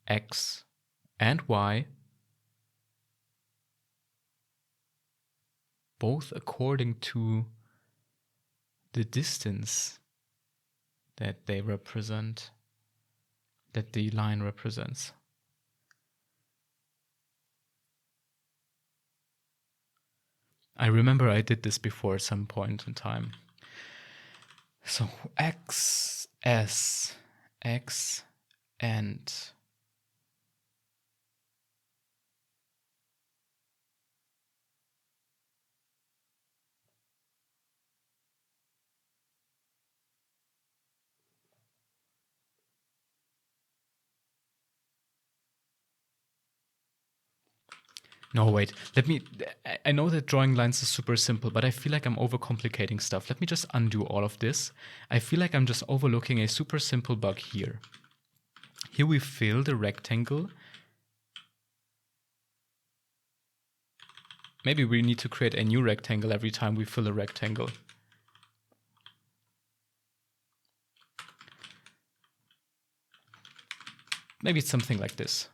x and y both according to the distance that they represent, that the line represents. I remember I did this before at some point in time. So X, S, X, and no, wait, I know that drawing lines is super simple, but I feel like I'm overcomplicating stuff. Let me just undo all of this. I feel like I'm just overlooking a super simple bug here. Here we fill the rectangle. Maybe we need to create a new rectangle every time we fill a rectangle. Maybe it's something like this.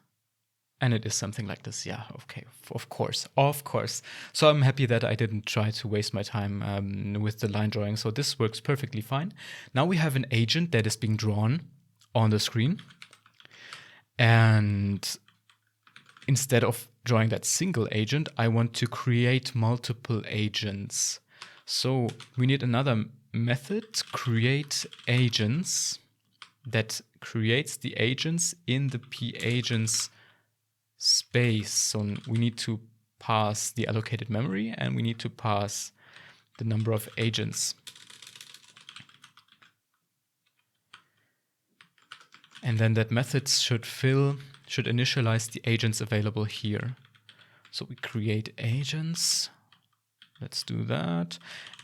And it is something like this, yeah, okay, of course. So I'm happy that I didn't try to waste my time with the line drawing, so this works perfectly fine. Now we have an agent that is being drawn on the screen. And instead of drawing that single agent, I want to create multiple agents. So we need another method, create agents, that creates the agents in the pagents space. So we need to pass the allocated memory and we need to pass the number of agents. And then that method should initialize the agents available here. So we create agents. Let's do that.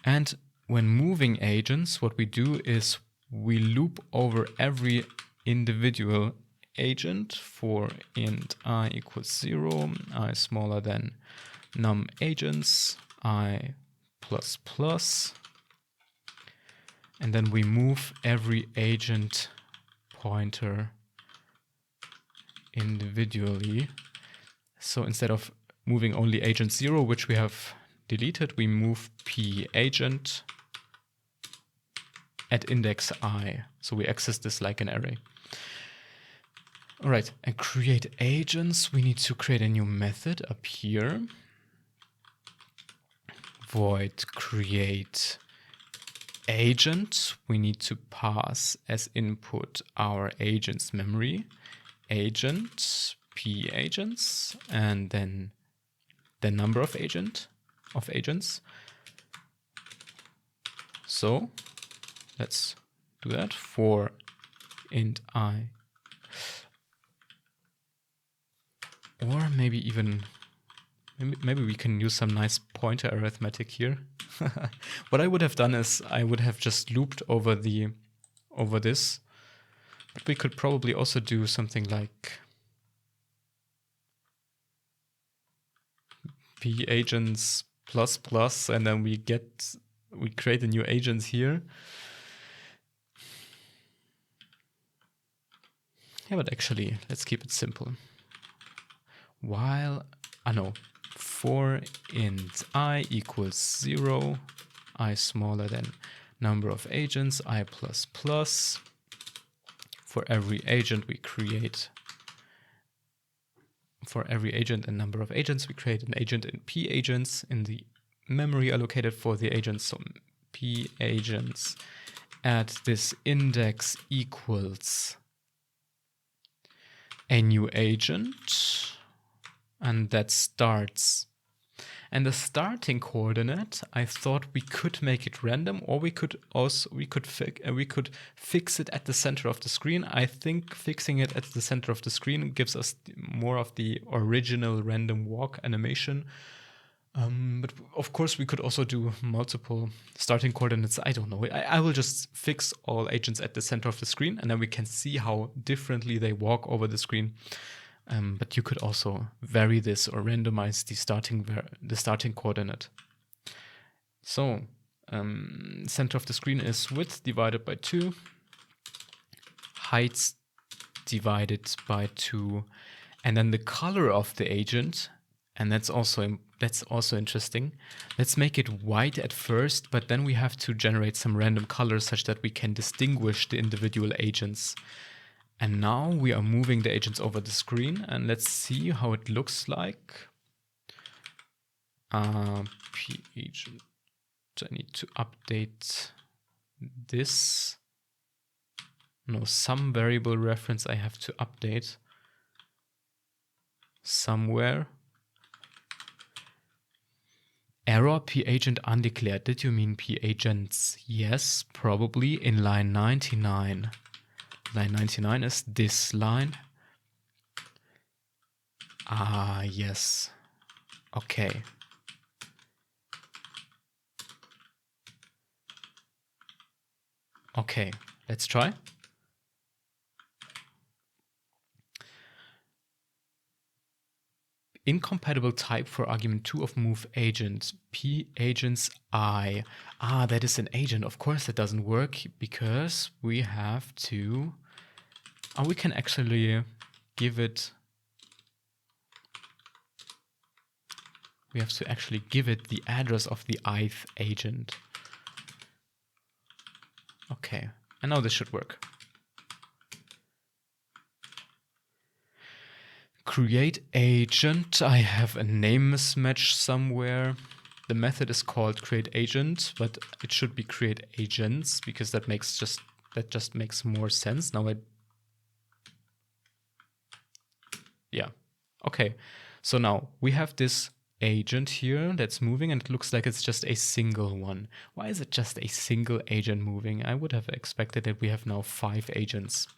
And when moving agents, what we do is we loop over every individual agent for int I equals 0, I smaller than num agents, I plus plus. And then we move every agent pointer individually. So instead of moving only agent 0, which we have deleted, we move p agent at index I. So we access this like an array. All right, and create agents. We need to create a new method up here. Void create agent. We need to pass as input our agent's memory. Agent, p agents, and then the number of agents. So let's do that for int I. Or maybe we can use some nice pointer arithmetic here. What I would have done is I would have just looped over this. But we could probably also do something like p agents plus plus, and then we create a new agent here. Yeah, but actually, let's keep it simple. For int I equals 0, I smaller than number of agents, I plus plus. For every agent we create, for every agent and number of agents, we create an agent in p agents in the memory allocated for the agents. So p agents at this index equals a new agent. And that starts. And the starting coordinate, I thought we could make it random, or we could fix it at the center of the screen. I think fixing it at the center of the screen gives us more of the original random walk animation. But of course, we could also do multiple starting coordinates. I don't know. I will just fix all agents at the center of the screen, and then we can see how differently they walk over the screen. But you could also vary this or randomize the starting coordinate. So center of the screen is width divided by 2, height divided by 2, and then the color of the agent And that's also interesting. Let's make it white at first, but then we have to generate some random colors such that we can distinguish the individual agents. And now we are moving the agents over the screen, and let's see how it looks like. P agent. I need to update this. No, some variable reference I have to update somewhere. Error P agent undeclared. Did you mean P agents? Yes, probably in line 99. Line 99 is this line. Ah, yes. Okay. Okay, let's try. Incompatible type for argument 2 of move agent. P agents I. Ah, that is an agent. Of course that doesn't work because we have to... Oh, we can actually give it... We have to actually give it the address of the ith agent. Okay, and now this should work. Create agent. I have a name mismatch somewhere. The method is called create agent, but it should be create agents because that just makes more sense. Now yeah. Okay. So now we have this agent here that's moving, and it looks like it's just a single one. Why is it just a single agent moving? I would have expected that we have now 5 agents.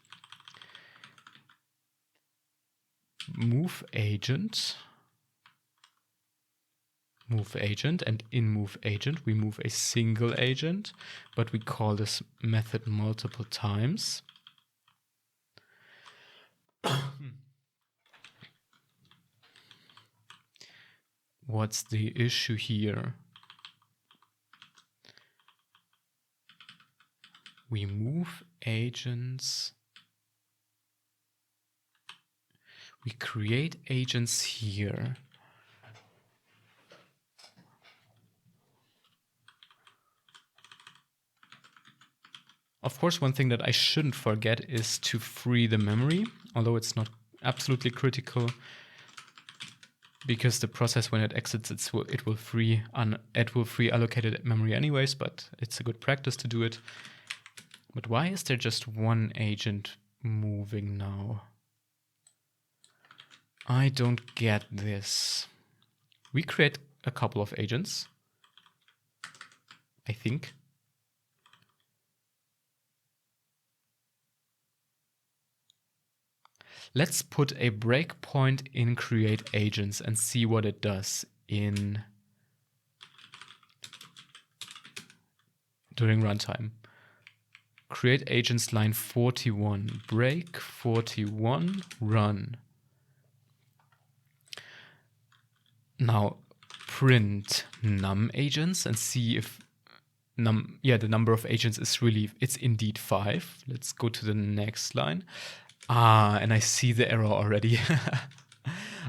Move agent, and in move agent we move a single agent, but we call this method multiple times. What's the issue here? We move agents. We create agents here. Of course, one thing that I shouldn't forget is to free the memory, although it's not absolutely critical, because the process, when it exits, it will free allocated memory anyways, but it's a good practice to do it. But why is there just one agent moving now? I don't get this. We create a couple of agents, I think. Let's put a breakpoint in create agents and see what it does during runtime. Create agents line 41, break 41, run. Now print num agents and see if the number of agents is it's indeed 5. Let's go to the next line. Ah, and I see the error already.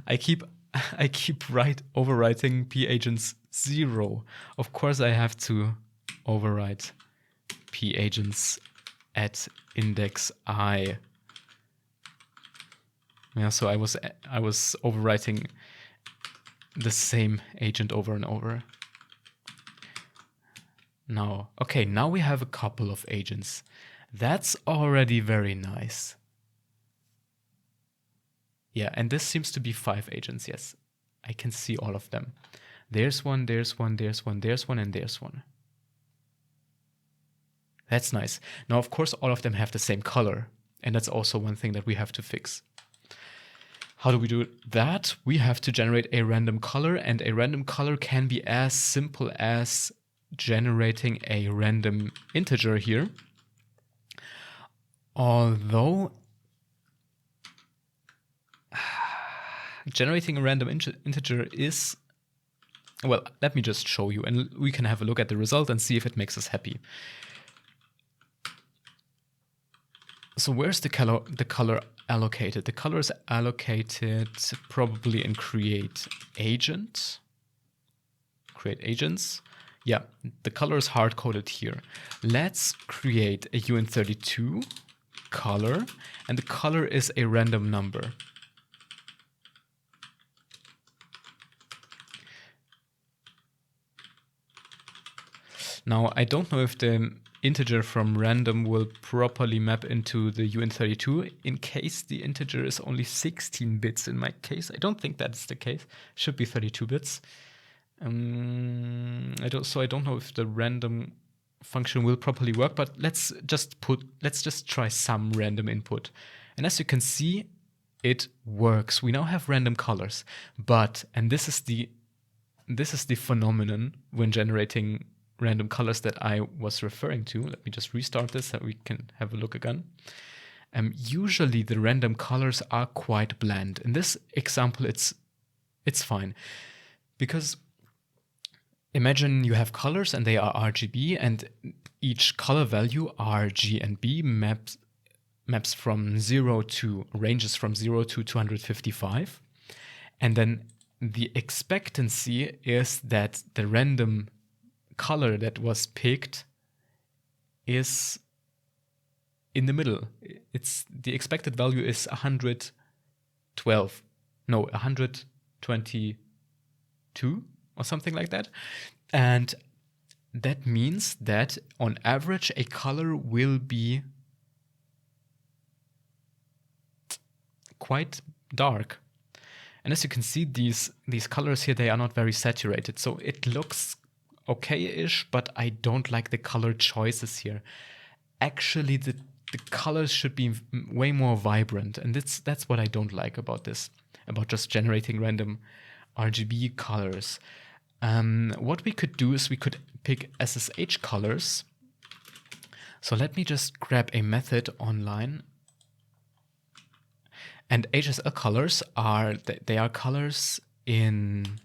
I keep overwriting p agents 0. Of course I have to overwrite p agents at index I. Yeah, so I was overwriting the same agent over and over. Now we have a couple of agents. That's already very nice. Yeah, and this seems to be 5 agents, yes. I can see all of them. There's one, there's one, there's one, there's one, and there's one. That's nice. Now, of course, all of them have the same color, and that's also one thing that we have to fix. How do we do that? We have to generate a random color, and a random color can be as simple as generating a random integer here. Although generating a random integer is, well, let me just show you, and we can have a look at the result and see if it makes us happy. So where's the color allocated? The color is allocated probably in create agent. Create agents. Yeah, the color is hard-coded here. Let's create a UN32 color, and the color is a random number. Now, I don't know if the integer from random will properly map into the UN32 in case the integer is only 16 bits in my case. I don't think that's the case. It should be 32 bits. I don't know if the random function will properly work, but let's just try some random input. And as you can see, it works. We now have random colors, and this is the phenomenon when generating random colors that I was referring to. Let me just restart this so we can have a look again. Usually the random colors are quite bland. In this example, it's fine, because imagine you have colors and they are RGB, and each color value R, G, and B maps from 0 to ranges from 0 to 255, and then the expectancy is that the random color that was picked is in the middle. The expected value is 122 or something like that. And that means that on average a color will be quite dark. And as you can see, these colors here, they are not very saturated. So it looks okay-ish, but I don't like the color choices here. Actually, the colors should be way more vibrant. And that's what I don't like about this, about just generating random RGB colors. What we could do is we could pick SSH colors. So let me just grab a method online. And HSL colors are colors in.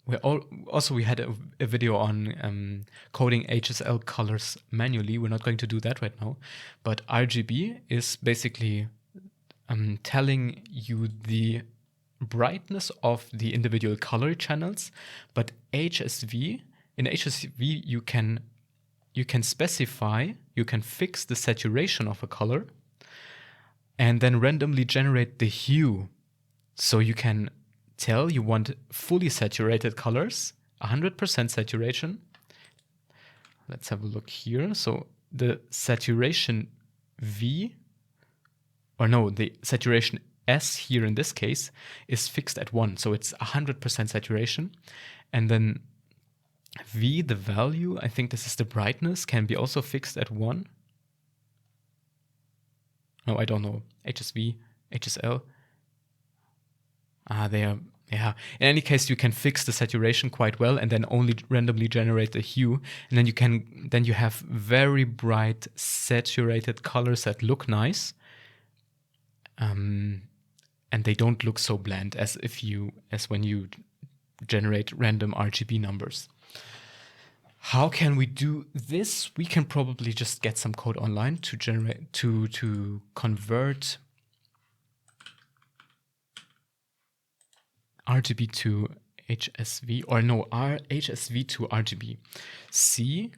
We had a video on coding HSL colors manually. We're not going to do that right now. But RGB is basically telling you the brightness of the individual color channels. But in HSV you can specify, you can fix the saturation of a color, and then randomly generate the hue. So you can tell you want fully saturated colors, 100% saturation. Let's have a look here. So the saturation the saturation S here in this case is fixed at 1. So it's 100% saturation. And then V, the value, I think this is the brightness, can be also fixed at 1. No, I don't know. HSV, HSL. They are, yeah. In any case, you can fix the saturation quite well and then only randomly generate the hue. And then you have very bright saturated colors that look nice. And they don't look so bland as when you generate random RGB numbers. How can we do this? We can probably just get some code online to generate to convert RGB to HSV, or no, HSV to RGB. C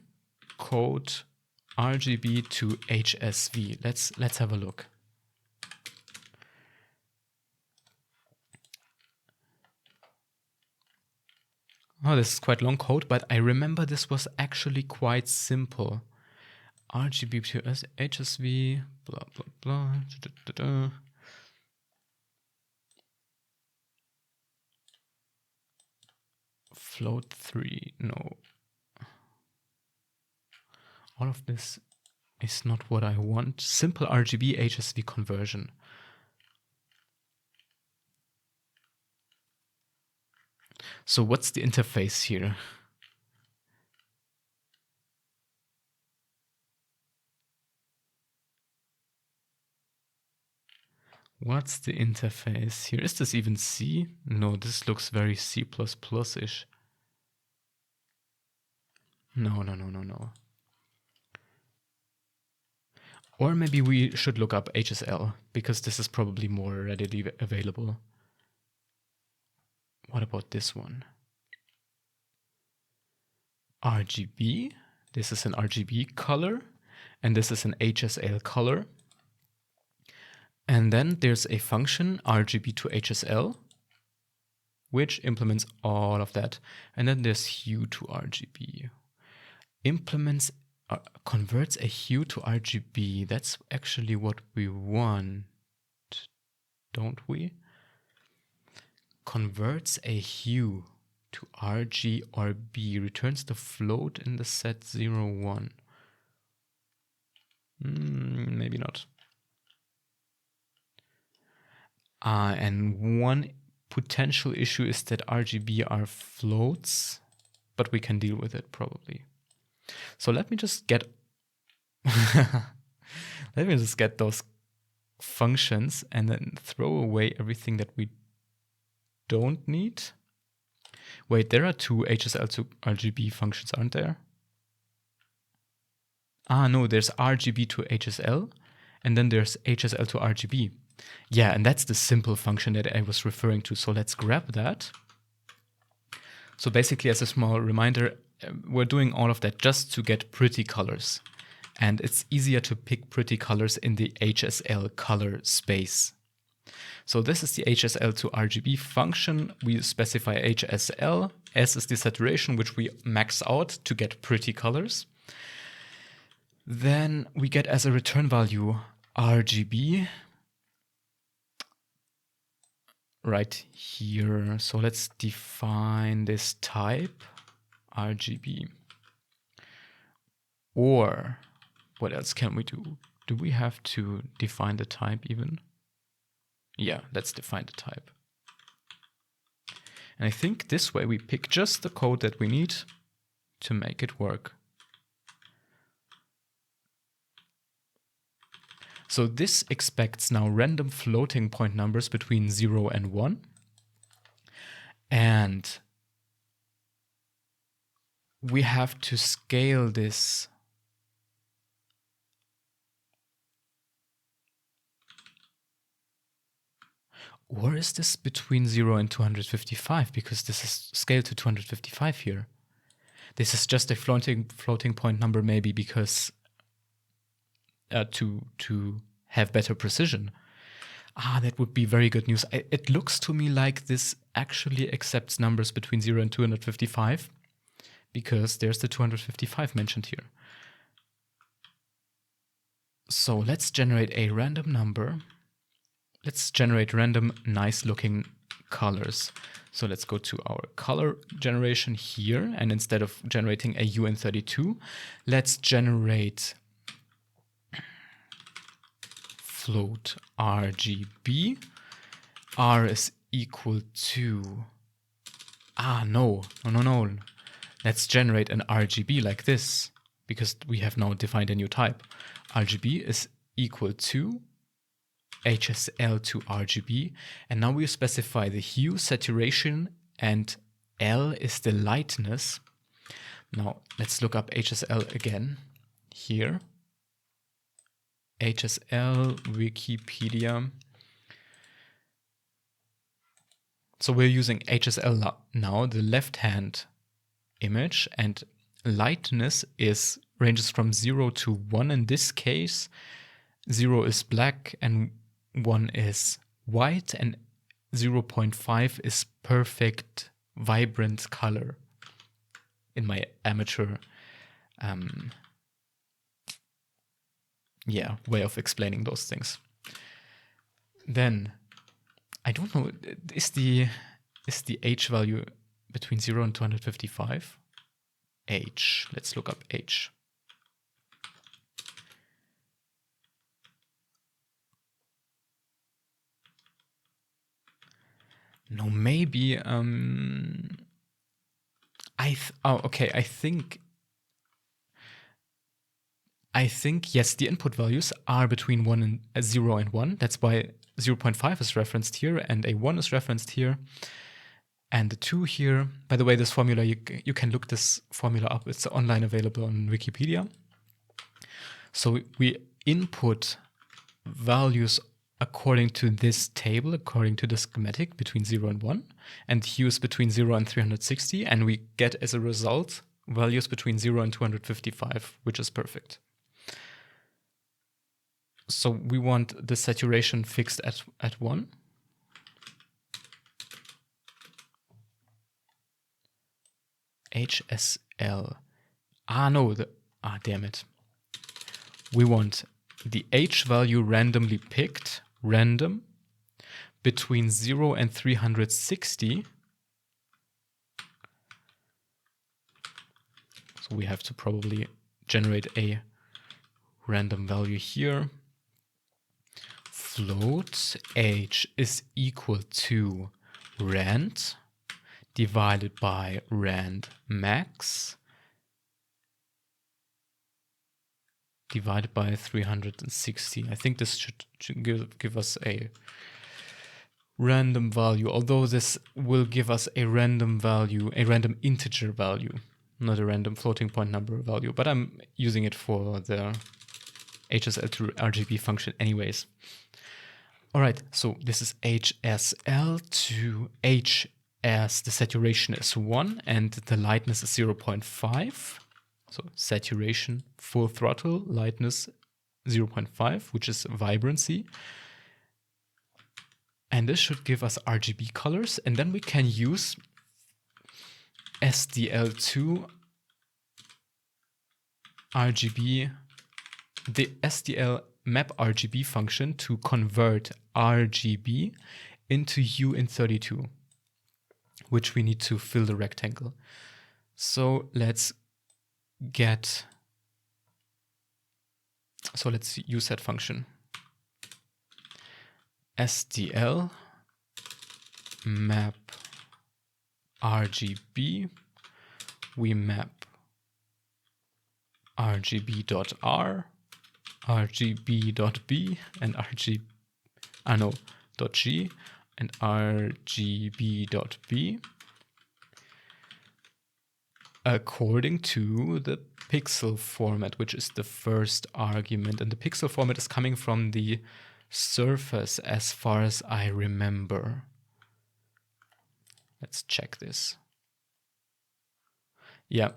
code RGB to HSV. Let's have a look. Oh, this is quite long code, but I remember this was actually quite simple. RGB to HSV, blah, blah, blah. Float 3, no. All of this is not what I want. Simple RGB HSV conversion. So what's the interface here? What's the interface here? Is this even C? No, this looks very C++-ish. No. Or maybe we should look up HSL, because this is probably more readily available. What about this one? RGB. This is an RGB color, and this is an HSL color. And then there's a function RGB to HSL, which implements all of that. And then there's hue to RGB. Converts a hue to RGB. That's actually what we want, don't we? Converts a hue to RG or B. Returns the float in the set 0, 1. Maybe not. And one potential issue is that RGB are floats, but we can deal with it probably. So let me just get those functions and then throw away everything that we don't need. Wait, there are two HSL to RGB functions, aren't there? No, there's RGB to HSL, and then there's HSL to RGB. Yeah, and that's the simple function that I was referring to. So let's grab that. So basically, as a small reminder, we're doing all of that just to get pretty colors. And it's easier to pick pretty colors in the HSL color space. So this is the HSL to RGB function. We specify HSL. S is the saturation, which we max out to get pretty colors. Then we get as a return value RGB right here. So let's define this type RGB. Or what else can we do? Do we have to define the type even? Yeah, let's define the type. And I think this way we pick just the code that we need to make it work. So this expects now random floating point numbers between 0 and 1. And we have to scale this. Or is this between 0 and 255? Because this is scaled to 255 here. This is just a floating point number maybe because to have better precision. That would be very good news. It looks to me like this actually accepts numbers between 0 and 255 because there's the 255 mentioned here. So let's generate a random number. Let's generate random nice looking colors. So let's go to our color generation here, and instead of generating a UN32, let's generate float RGB. R is equal to no. Let's generate an RGB like this, because we have now defined a new type. RGB is equal to HSL to RGB, and now we specify the hue, saturation, and L is the lightness. Now let's look up HSL again here. HSL Wikipedia. So we're using HSL now, the left-hand image, and lightness ranges from 0 to 1 in this case. 0 is black and 1 is white, and 0.5 is perfect, vibrant color in my amateur way of explaining those things. Then, I don't know, is the H value between 0 and 255? H, let's look up H. No, maybe, I think, yes, the input values are between 0 and 1. That's why 0.5 is referenced here and a 1 is referenced here. And the 2 here, by the way, this formula, you can look this formula up. It's online available on Wikipedia. So we input values according to this table, according to the schematic between 0 and 1, and hues between 0 and 360, and we get as a result values between 0 and 255, which is perfect. So we want the saturation fixed at 1. HSL. Damn it. We want the H value randomly picked, random, between 0 and 360. So we have to probably generate a random value here. Float H is equal to rand divided by rand max divided by 360. I think this should give us a random value, although this will give us a random value, a random integer value, not a random floating point number value, but I'm using it for the HSL to RGB function anyways. All right, so this is HSL to HS, the saturation is 1 and the lightness is 0.5. So saturation, full throttle, lightness 0.5, which is vibrancy. And this should give us RGB colors. And then we can use SDL2 RGB, the SDL map RGB function to convert RGB into hue in 32, which we need to fill the rectangle. So let's use that function. SDL map RGB. We map RGB.R, RGB.B, and .g and RGB.B according to the pixel format, which is the first argument. And the pixel format is coming from the surface as far as I remember. Let's check this. Yeah.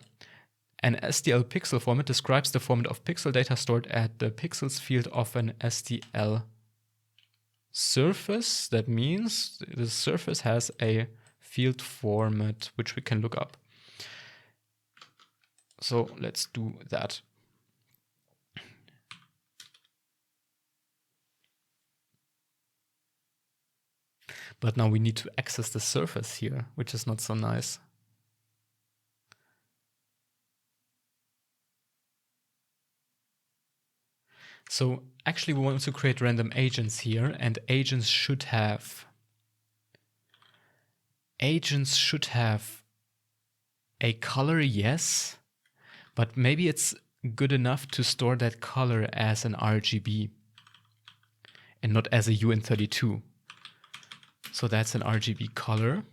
An SDL pixel format describes the format of pixel data stored at the pixels field of an SDL surface. That means the surface has a field format which we can look up. So let's do that. But now we need to access the surface here, which is not so nice. So actually we want to create random agents here, and agents should have a color, yes, but maybe it's good enough to store that color as an RGB and not as a UN32. So that's an RGB color.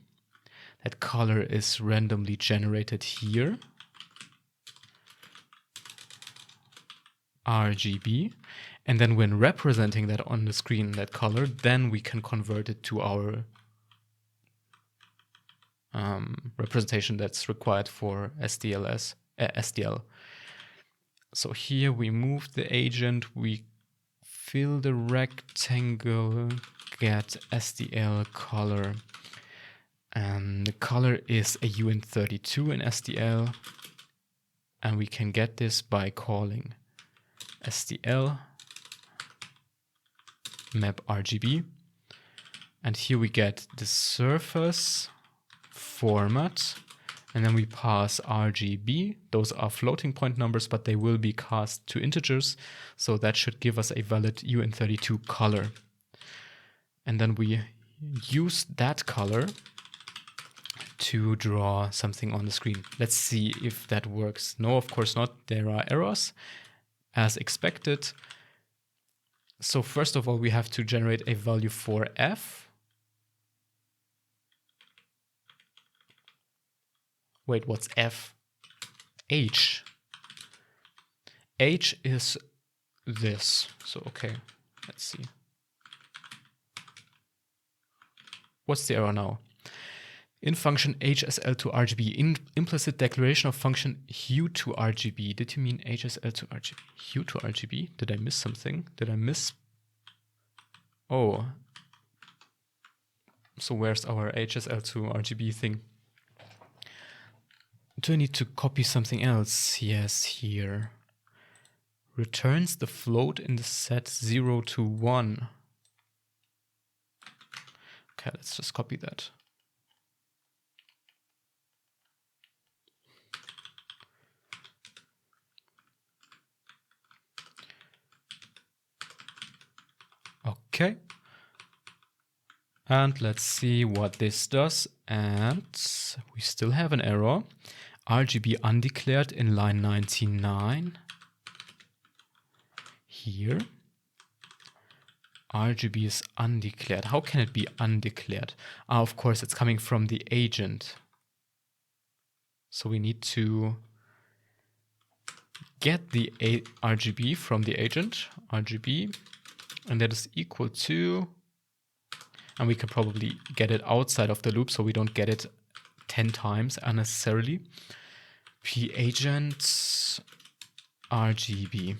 That color is randomly generated here. RGB. And then when representing that on the screen, that color, then we can convert it to our representation that's required for SDL. So here we move the agent, we fill the rectangle, get SDL color. And the color is a UN32 in SDL. And we can get this by calling SDL map RGB. And here we get the surface format. And then we pass RGB. Those are floating point numbers, but they will be cast to integers. So that should give us a valid UN32 color. And then we use that color to draw something on the screen. Let's see if that works. No, of course not. There are errors as expected. So first of all, we have to generate a value for F. Wait, what's F? H. H is this. So, okay, let's see. What's the error now? In function HSL to RGB, implicit declaration of function hue to RGB. Did you mean HSL to RGB? Hue to RGB? Did I miss something? Did I miss? Oh. So where's our HSL to RGB thing? Do I need to copy something else? Yes, here. Returns the float in the set 0 to 1. Okay, let's just copy that. Okay. And let's see what this does. And we still have an error. RGB undeclared in line 99. Here. RGB is undeclared. How can it be undeclared? Of course, it's coming from the agent. So we need to get the RGB from the agent, RGB, and that is equal to, and we can probably get it outside of the loop so we don't get it 10 times unnecessarily. P-agent RGB.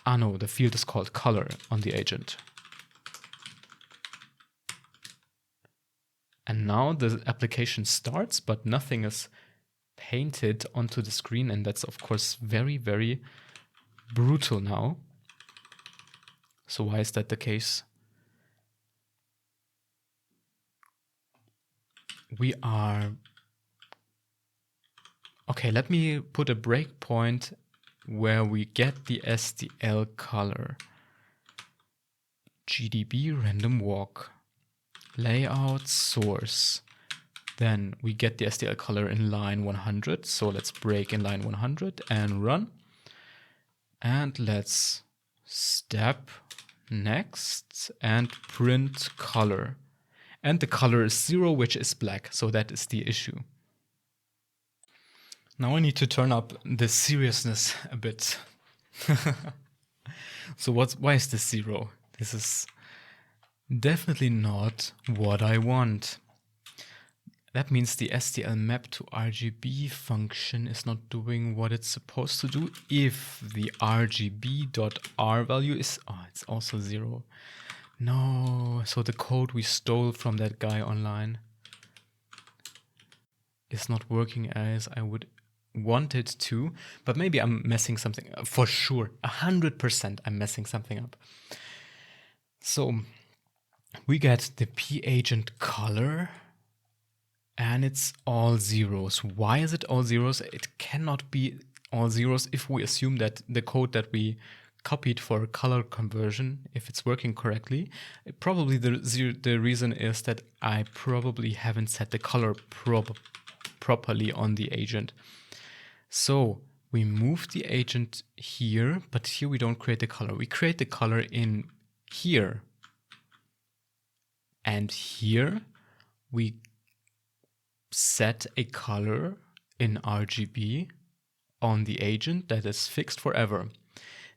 Ah no, the field is called color on the agent. And now the application starts, but nothing is painted onto the screen, and that's of course very, very brutal now. So why is that the case? We are... Okay, let me put a breakpoint where we get the SDL color. GDB random walk. Layout source. Then we get the SDL color in line 100. So let's break in line 100 and run. And let's step next and print color. And the color is 0, which is black. So that is the issue. Now I need to turn up the seriousness a bit. So why is this 0? This is definitely not what I want. That means the SDL map to RGB function is not doing what it's supposed to do if the RGB.R value is... Oh, it's also 0. No, so the code we stole from that guy online is not working as I would want it to, but maybe I'm messing something up. For sure, 100% I'm messing something up. So we get the P-agent color and it's all zeros. Why is it all zeros? It cannot be all zeros if we assume that the code that we copied for color conversion, if it's working correctly, probably the reason is that I probably haven't set the color properly on the agent. So we move the agent here, but here we don't create the color. We create the color in here. And here we set a color in RGB on the agent that is fixed forever.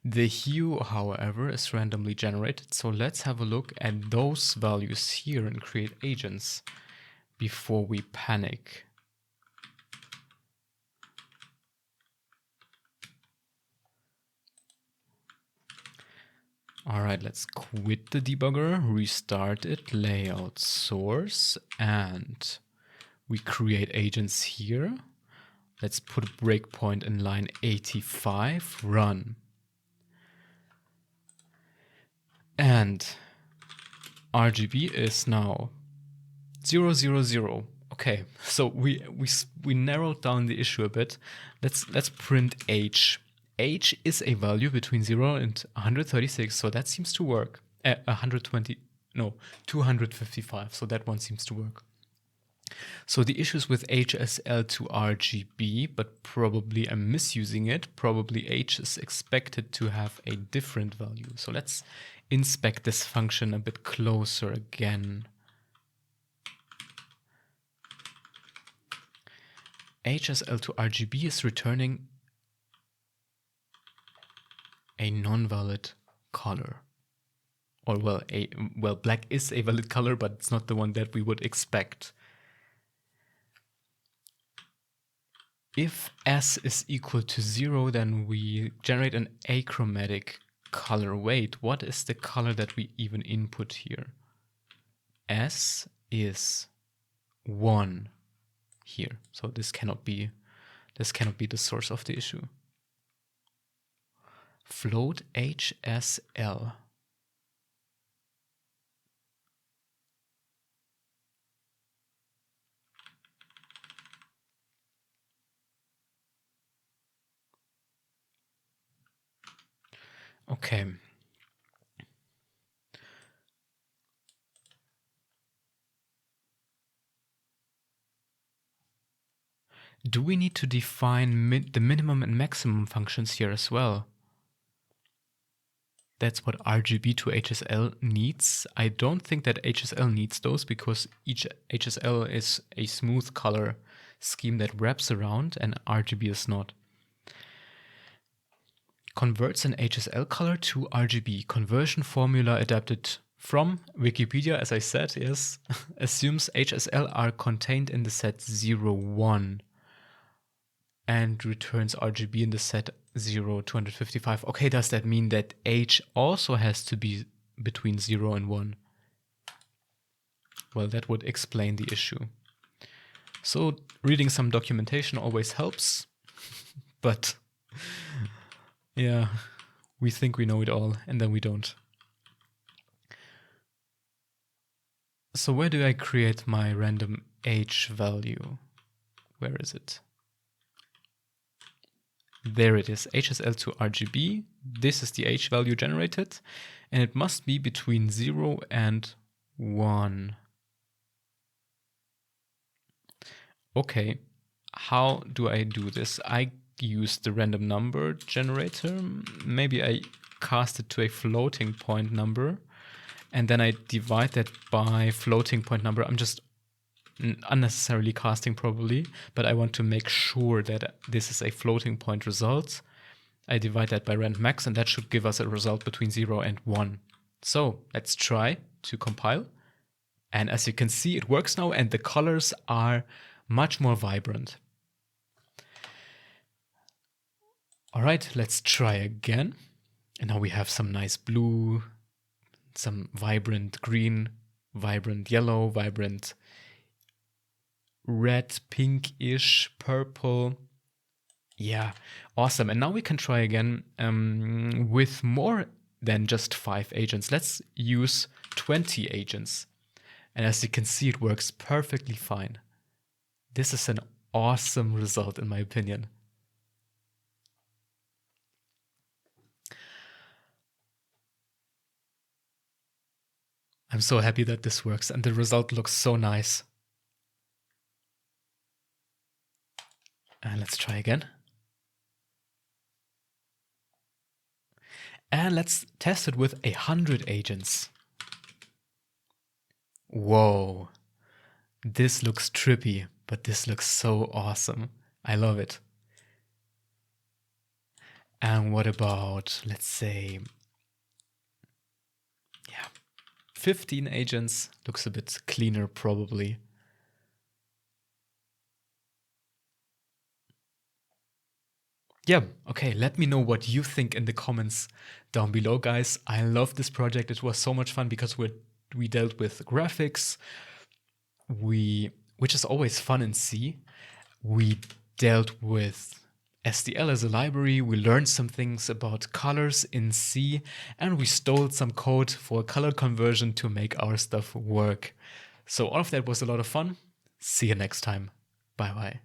The hue, however, is randomly generated. So let's have a look at those values here and create agents before we panic. All right, let's quit the debugger, restart it, layout source, and we create agents here. Let's put a breakpoint in line 85, run. And RGB is now 0, 0, 0. Okay, so we narrowed down the issue a bit. Let's print H. H is a value between 0 and 136, so that seems to work. 255, so that one seems to work. So the issues with HSL to RGB, but probably I'm misusing it. Probably H is expected to have a different value. So let's inspect this function a bit closer again. HSL to RGB is returning a non-valid color. Or well, black is a valid color, but it's not the one that we would expect. If S is equal to 0, then we generate an achromatic color. Wait, what is the color that we even input here? S is 1 here. So this cannot be the source of the issue. Float HSL. Okay. Do we need to define the minimum and maximum functions here as well? That's what RGB to HSL needs. I don't think that HSL needs those because each HSL is a smooth color scheme that wraps around and RGB is not. Converts an HSL color to RGB. Conversion formula adapted from Wikipedia, as I said, yes, assumes HSL are contained in the set 0, 1 and returns RGB in the set 0, 255. Okay, does that mean that H also has to be between 0 and 1? Well, that would explain the issue. So reading some documentation always helps, but yeah, we think we know it all and then we don't. So where do I create my random H value? Where is it? There it is, HSL to RGB. This is the H value generated, and it must be between 0 and 1. Okay, how do I do this? I use the random number generator. Maybe I cast it to a floating point number, and then I divide that by floating point number. I'm just unnecessarily casting probably, but I want to make sure that this is a floating point result. I divide that by rand max, and that should give us a result between 0 and 1. So let's try to compile. And as you can see, it works now, and the colors are much more vibrant. All right, let's try again. And now we have some nice blue, some vibrant green, vibrant yellow, vibrant red, pinkish, purple. Yeah, awesome. And now we can try again with more than just 5 agents. Let's use 20 agents. And as you can see, it works perfectly fine. This is an awesome result, in my opinion. I'm so happy that this works, and the result looks so nice. And let's try again. And let's test it with 100 agents. Whoa, this looks trippy, but this looks so awesome. I love it. And what about, let's say, 15 agents? Looks a bit cleaner probably. Yeah, okay, let me know what you think in the comments down below, guys. I love this project. It was so much fun because we dealt with graphics, which is always fun in C. We dealt with SDL as a library, we learned some things about colors in C, and we stole some code for color conversion to make our stuff work. So all of that was a lot of fun. See you next time. Bye bye.